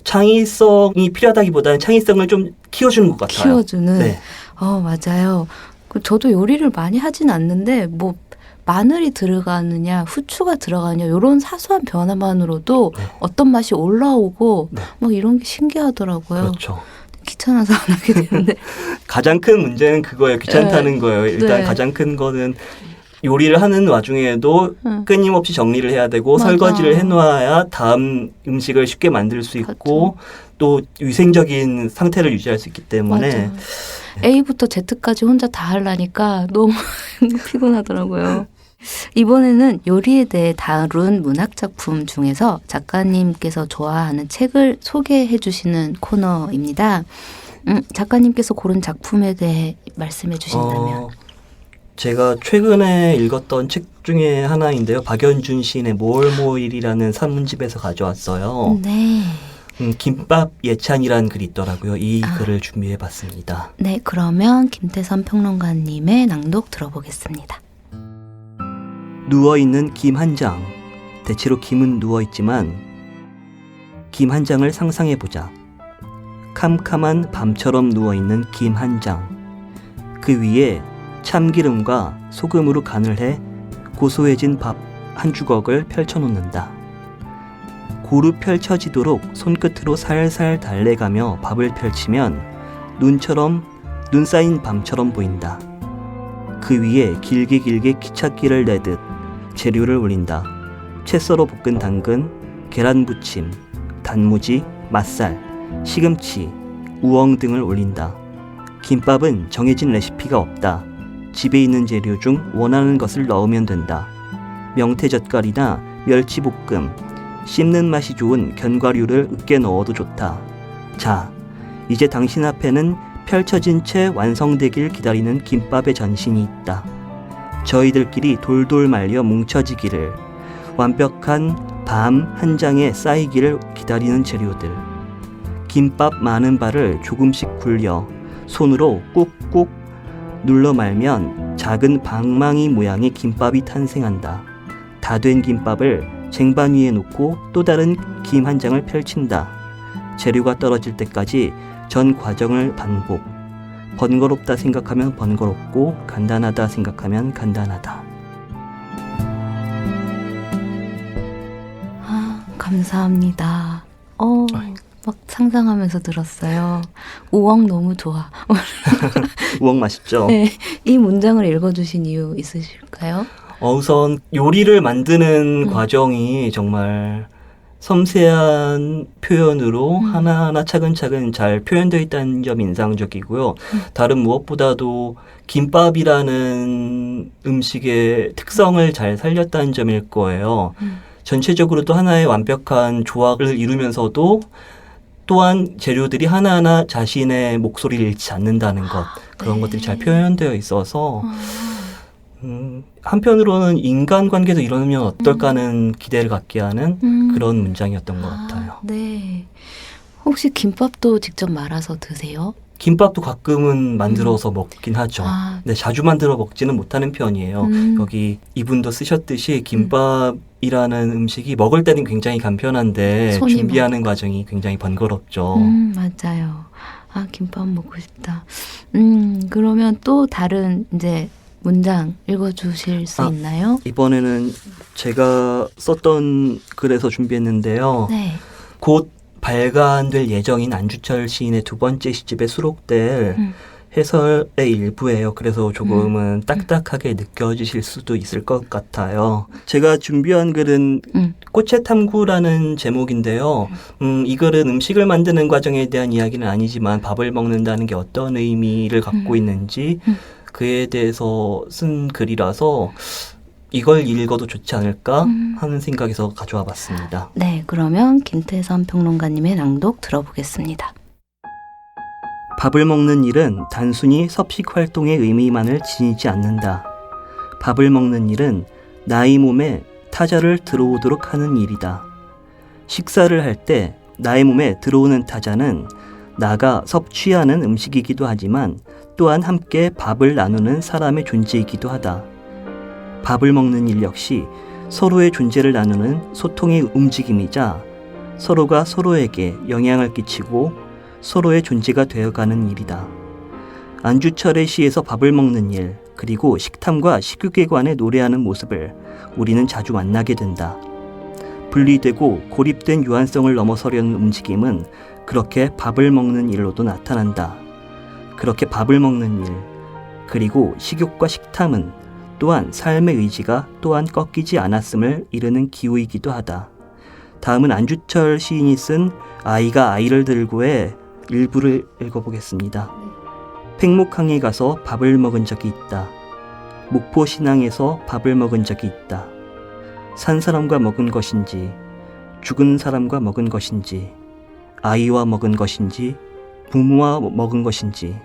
창의성이 필요하다기보다는 창의성을 좀 키워주는 것 같아요. 키워주는. 네. 맞아요. 저도 요리를 많이 하진 않는데 뭐 마늘이 들어가느냐 후추가 들어가느냐 이런 사소한 변화만으로도 네. 어떤 맛이 올라오고 네. 막 이런 게 신기하더라고요. 그렇죠. 귀찮아서 안 하게 되는데. 가장 큰 문제는 그거예요. 귀찮다는 거예요. 일단 네. 가장 큰 거는 요리를 하는 와중에도 끊임없이 정리를 해야 되고 맞아. 설거지를 해놓아야 다음 음식을 쉽게 만들 수 있고 또 위생적인 상태를 유지할 수 있기 때문에 맞아. A부터 Z까지 혼자 다 하려니까 너무 피곤하더라고요. 이번에는 요리에 대해 다룬 문학작품 중에서 작가님께서 좋아하는 책을 소개해 주시는 코너입니다. 작가님께서 고른 작품에 대해 말씀해 주신다면. 제가 최근에 읽었던 책 중에 하나인데요. 박연준 시인의 모월모일이라는 산문집에서 가져왔어요. 네. 김밥 예찬이라는 글이 있더라고요. 이 글을 준비해봤습니다. 네, 그러면 김태선 평론가님의 낭독 들어보겠습니다. 누워있는 김 한 장. 대체로 김은 누워있지만 김 한 장을 상상해보자. 캄캄한 밤처럼 누워있는 김 한 장. 그 위에 참기름과 소금으로 간을 해 고소해진 밥 한 주걱을 펼쳐놓는다. 고루 펼쳐지도록 손끝으로 살살 달래가며 밥을 펼치면 눈 쌓인 밤처럼 보인다. 그 위에 길게 기찻길을 내듯 재료를 올린다. 채 썰어 볶은 당근, 계란 부침, 단무지, 맛살, 시금치, 우엉 등을 올린다. 김밥은 정해진 레시피가 없다. 집에 있는 재료 중 원하는 것을 넣으면 된다. 명태젓갈이나 멸치볶음, 씹는 맛이 좋은 견과류를 으깨 넣어도 좋다. 자, 이제 당신 앞에는 펼쳐진 채 완성되길 기다리는 김밥의 전신이 있다. 저희들끼리 돌돌 말려 뭉쳐지기를, 완벽한 밤 한 장에 쌓이기를 기다리는 재료들. 김밥 많은 발을 조금씩 굴려 손으로 꾹꾹 눌러 말면 작은 방망이 모양의 김밥이 탄생한다. 다 된 김밥을 쟁반 위에 놓고 또 다른 김 한 장을 펼친다. 재료가 떨어질 때까지 전 과정을 반복. 번거롭다 생각하면 번거롭고 간단하다 생각하면 간단하다. 감사합니다. 막 상상하면서 들었어요. 우엉 너무 좋아. 우엉 맛있죠? 네, 이 문장을 읽어주신 이유 있으실까요? 우선 요리를 만드는 과정이 정말 섬세한 표현으로 하나하나 차근차근 잘 표현되어 있다는 점이 인상적이고요. 다른 무엇보다도 김밥이라는 음식의 특성을 잘 살렸다는 점일 거예요. 전체적으로도 하나의 완벽한 조합을 이루면서도 또한 재료들이 하나하나 자신의 목소리를 잃지 않는다는 것, 그런 것들이 잘 표현되어 있어서 한편으로는 인간관계도 이러면 어떨까 하는 기대를 갖게 하는 그런 문장이었던 것 같아요. 네. 혹시 김밥도 직접 말아서 드세요? 김밥도 가끔은 만들어서 먹긴 하죠. 아, 근데 자주 만들어 먹지는 못하는 편이에요. 여기 이분도 쓰셨듯이 김밥이라는 음식이 먹을 때는 굉장히 간편한데 손이 준비하는 과정이 굉장히 번거롭죠. 맞아요. 아, 김밥 먹고 싶다. 그러면 또 다른 이제 문장 읽어주실 수 아. 있나요? 이번에는 제가 썼던 글에서 준비했는데요. 네. 곧 발간될 예정인 안주철 시인의 두 번째 시집에 수록될 음. 해설의 일부예요. 그래서 조금은 딱딱하게 느껴지실 수도 있을 것 같아요. 제가 준비한 글은 꽃의 탐구라는 제목인데요. 이 글은 음식을 만드는 과정에 대한 이야기는 아니지만 밥을 먹는다는 게 어떤 의미를 갖고 있는지 그에 대해서 쓴 글이라서 이걸 읽어도 좋지 않을까 하는 생각에서 가져와 봤습니다. 네, 그러면 김태선 평론가님의 낭독 들어보겠습니다. 밥을 먹는 일은 단순히 섭식 활동의 의미만을 지니지 않는다. 밥을 먹는 일은 나의 몸에 타자를 들어오도록 하는 일이다. 식사를 할 때 나의 몸에 들어오는 타자는 나가 섭취하는 음식이기도 하지만 또한 함께 밥을 나누는 사람의 존재이기도 하다. 밥을 먹는 일 역시 서로의 존재를 나누는 소통의 움직임이자 서로가 서로에게 영향을 끼치고 서로의 존재가 되어가는 일이다. 안주철의 시에서 밥을 먹는 일, 그리고 식탐과 식욕에 관해 노래하는 모습을 우리는 자주 만나게 된다. 분리되고 고립된 유한성을 넘어서려는 움직임은 그렇게 밥을 먹는 일로도 나타난다. 그렇게 밥을 먹는 일, 그리고 식욕과 식탐은 또한 삶의 의지가 또한 꺾이지 않았음을 이르는 기호이기도 하다. 다음은 안주철 시인이 쓴 아이가 아이를 들고의 일부를 읽어보겠습니다. 팽목항에 가서 밥을 먹은 적이 있다. 목포 신항에서 밥을 먹은 적이 있다. 산 사람과 먹은 것인지, 죽은 사람과 먹은 것인지, 아이와 먹은 것인지, 부모와 먹은 것인지,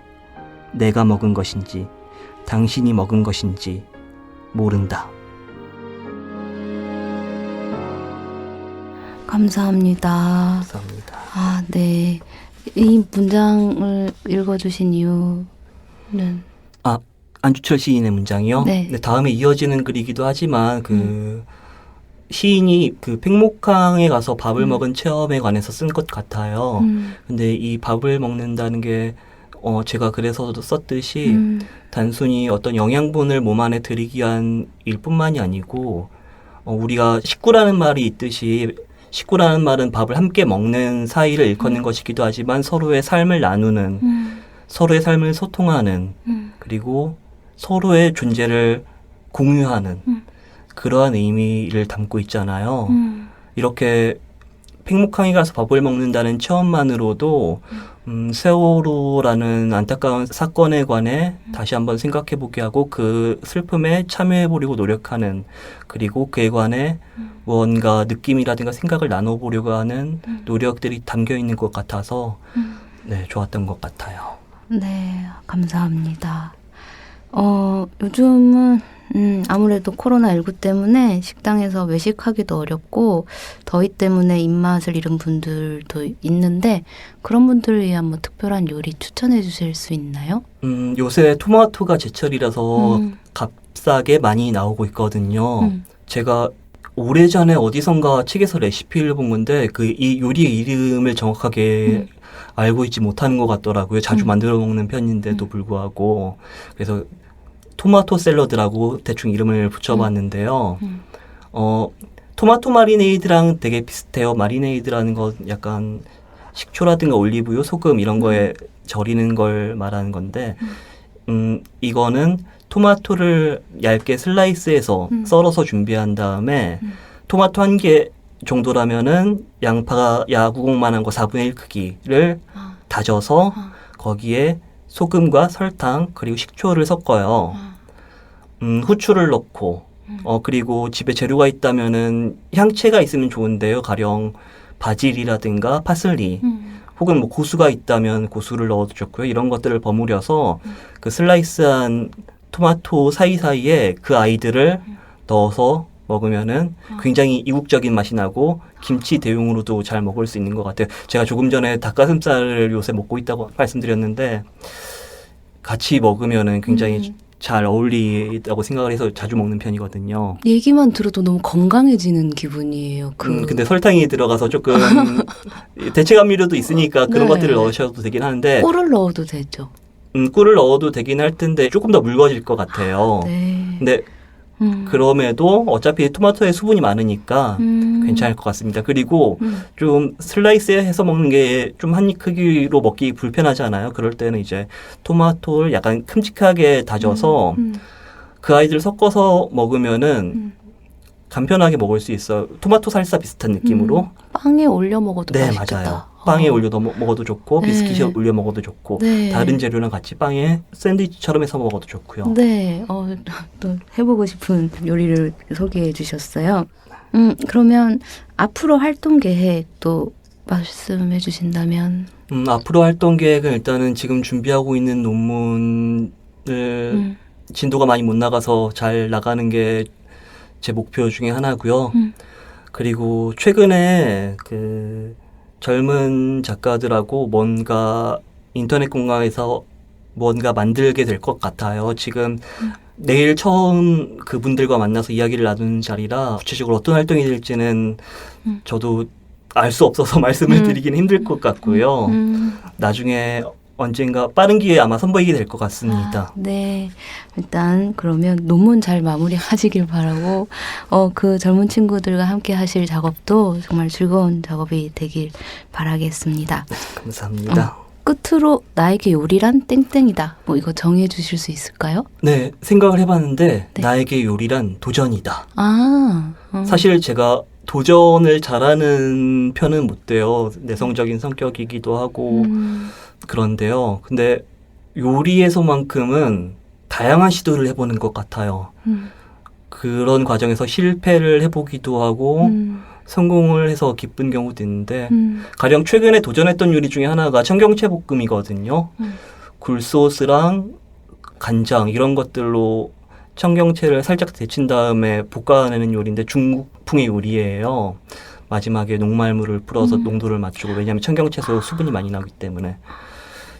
내가 먹은 것인지, 당신이 먹은 것인지 모른다. 감사합니다. 감사합니다. 아, 네. 이 문장을 읽어주신 이유는? 안주철 시인의 문장이요? 네. 다음에 이어지는 글이기도 하지만 시인이 그 팽목항에 가서 밥을 먹은 체험에 관해서 쓴 것 같아요. 근데 이 밥을 먹는다는 게 제가 그래서도 썼듯이 단순히 어떤 영양분을 몸 안에 들이기 위한 일뿐만이 아니고 우리가 식구라는 말이 있듯이 식구라는 말은 밥을 함께 먹는 사이를 일컫는 것이기도 하지만 서로의 삶을 나누는 서로의 삶을 소통하는 그리고 서로의 존재를 공유하는 그러한 의미를 담고 있잖아요. 이렇게 팽목항에 가서 밥을 먹는다는 체험만으로도 세월호라는 안타까운 사건에 관해 다시 한번 생각해보게 하고 그 슬픔에 참여해보려고 노력하는 그리고 그에 관해 뭔가 느낌이라든가 생각을 나눠보려고 하는 노력들이 담겨 있는 것 같아서 네, 좋았던 것 같아요. 네, 감사합니다. 요즘은 아무래도 코로나19 때문에 식당에서 외식하기도 어렵고 더위 때문에 입맛을 잃은 분들도 있는데 그런 분들을 위한 뭐 특별한 요리 추천해 주실 수 있나요? 요새 토마토가 제철이라서 값싸게 많이 나오고 있거든요. 제가 오래전에 어디선가 책에서 레시피를 본 건데 이 요리의 이름을 정확하게 알고 있지 못하는 것 같더라고요. 자주 만들어 먹는 편인데도 불구하고. 그래서 토마토 샐러드라고 대충 이름을 붙여봤는데요. 토마토 마리네이드랑 되게 비슷해요. 마리네이드라는 건 약간 식초라든가 올리브유, 소금 이런 거에 절이는 걸 말하는 건데 이거는 토마토를 얇게 슬라이스해서 썰어서 준비한 다음에 토마토 1개 정도라면은 양파가 야구공만한 거 4분의 1 크기를 다져서 거기에 소금과 설탕 그리고 식초를 섞어요. 후추를 넣고 그리고 집에 재료가 있다면은 향채가 있으면 좋은데요. 가령 바질이라든가 파슬리 혹은 뭐 고수가 있다면 고수를 넣어도 좋고요. 이런 것들을 버무려서 그 슬라이스한 토마토 사이사이에 그 아이들을 넣어서 먹으면은 굉장히 이국적인 맛이 나고 김치 대용으로도 잘 먹을 수 있는 것 같아요. 제가 조금 전에 닭가슴살을 요새 먹고 있다고 말씀드렸는데 같이 먹으면은 굉장히 잘 어울리다고 생각을 해서 자주 먹는 편이거든요. 얘기만 들어도 너무 건강해지는 기분이에요. 근데 설탕이 들어가서 조금 대체 감미료도 있으니까 그런 네. 것들을 넣으셔도 되긴 하는데 꿀을 넣어도 되죠. 꿀을 넣어도 되긴 할 텐데 조금 더 묽어질 것 같아요. 네. 근데 그럼에도 어차피 토마토에 수분이 많으니까 괜찮을 것 같습니다. 그리고 좀 슬라이스해서 먹는 게 좀 한 입 크기로 먹기 불편하잖아요. 그럴 때는 이제 토마토를 약간 큼직하게 다져서 그 아이들 섞어서 먹으면은 간편하게 먹을 수 있어요. 토마토 살사 비슷한 느낌으로. 빵에 올려 먹어도 네, 맛있겠다. 맞아요. 빵에 올려 먹어도 좋고 네. 비스킷에 올려 먹어도 좋고 네. 다른 재료랑 같이 빵에 샌드위치처럼 해서 먹어도 좋고요. 네, 또 해보고 싶은 요리를 소개해 주셨어요. 그러면 앞으로 활동 계획 또 말씀해 주신다면. 앞으로 활동 계획은 일단은 지금 준비하고 있는 논문을 진도가 많이 못 나가서 잘 나가는 게 제 목표 중에 하나고요. 그리고 최근에 그 젊은 작가들하고 뭔가 인터넷 공간에서 뭔가 만들게 될 것 같아요. 지금 내일 처음 그분들과 만나서 이야기를 나누는 자리라 구체적으로 어떤 활동이 될지는 저도 알 수 없어서 말씀을 드리기는 힘들 것 같고요. 나중에 언젠가 빠른 기회에 아마 선보이게 될 것 같습니다. 네. 일단 그러면 논문 잘 마무리하시길 바라고 그 젊은 친구들과 함께 하실 작업도 정말 즐거운 작업이 되길 바라겠습니다. 감사합니다. 끝으로 나에게 요리란 땡땡이다. 뭐 이거 정해 주실 수 있을까요? 네, 생각을 해봤는데 네. 나에게 요리란 도전이다. 사실 제가 도전을 잘하는 편은 못 돼요. 내성적인 성격이기도 하고 그런데요. 근데 요리에서만큼은 다양한 시도를 해보는 것 같아요. 그런 과정에서 실패를 해보기도 하고 성공을 해서 기쁜 경우도 있는데 가령 최근에 도전했던 요리 중에 하나가 청경채 볶음이거든요. 굴소스랑 간장 이런 것들로 청경채를 살짝 데친 다음에 볶아내는 요리인데 중국풍의 요리예요. 마지막에 녹말물을 풀어서 농도를 맞추고 왜냐하면 청경채에서 수분이 많이 나기 때문에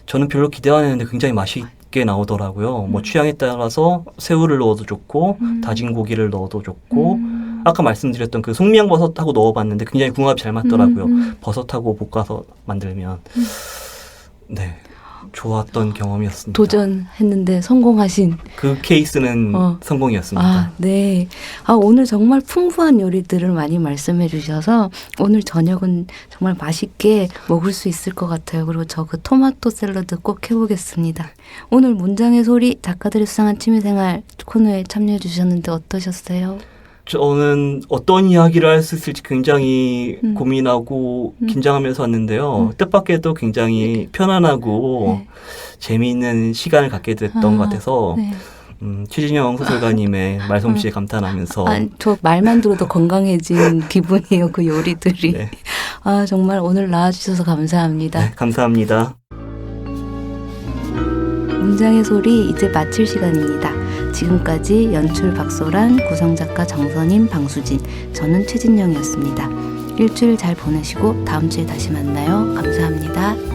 저는 별로 기대 안 했는데 굉장히 맛있게 나오더라고요. 뭐 취향에 따라서 새우를 넣어도 좋고 다진 고기를 넣어도 좋고 아까 말씀드렸던 그 속미양버섯하고 넣어봤는데 굉장히 궁합이 잘 맞더라고요. 버섯하고 볶아서 만들면 네 좋았던 경험이었습니다. 도전했는데 성공하신. 그 케이스는 성공이었습니다. 네. 오늘 정말 풍부한 요리들을 많이 말씀해 주셔서 오늘 저녁은 정말 맛있게 먹을 수 있을 것 같아요. 그리고 저 그 토마토 샐러드 꼭 해보겠습니다. 오늘 문장의 소리 작가들이 수상한 취미생활 코너에 참여해 주셨는데 어떠셨어요? 저는 어떤 이야기를 할 수 있을지 굉장히 고민하고 긴장하면서 왔는데요. 뜻밖에도 굉장히 편안하고 재미있는 시간을 갖게 됐던 것 같아서 네. 최진영 소설가님의 말솜씨에 감탄하면서 저 말만 들어도 건강해진 기분이에요. 그 요리들이. 네. 정말 오늘 나와주셔서 감사합니다. 네, 감사합니다. 문장의 소리 이제 마칠 시간입니다. 지금까지 연출 박소란, 구성작가 정선임, 방수진, 저는 최진영이었습니다. 일주일 잘 보내시고 다음 주에 다시 만나요. 감사합니다.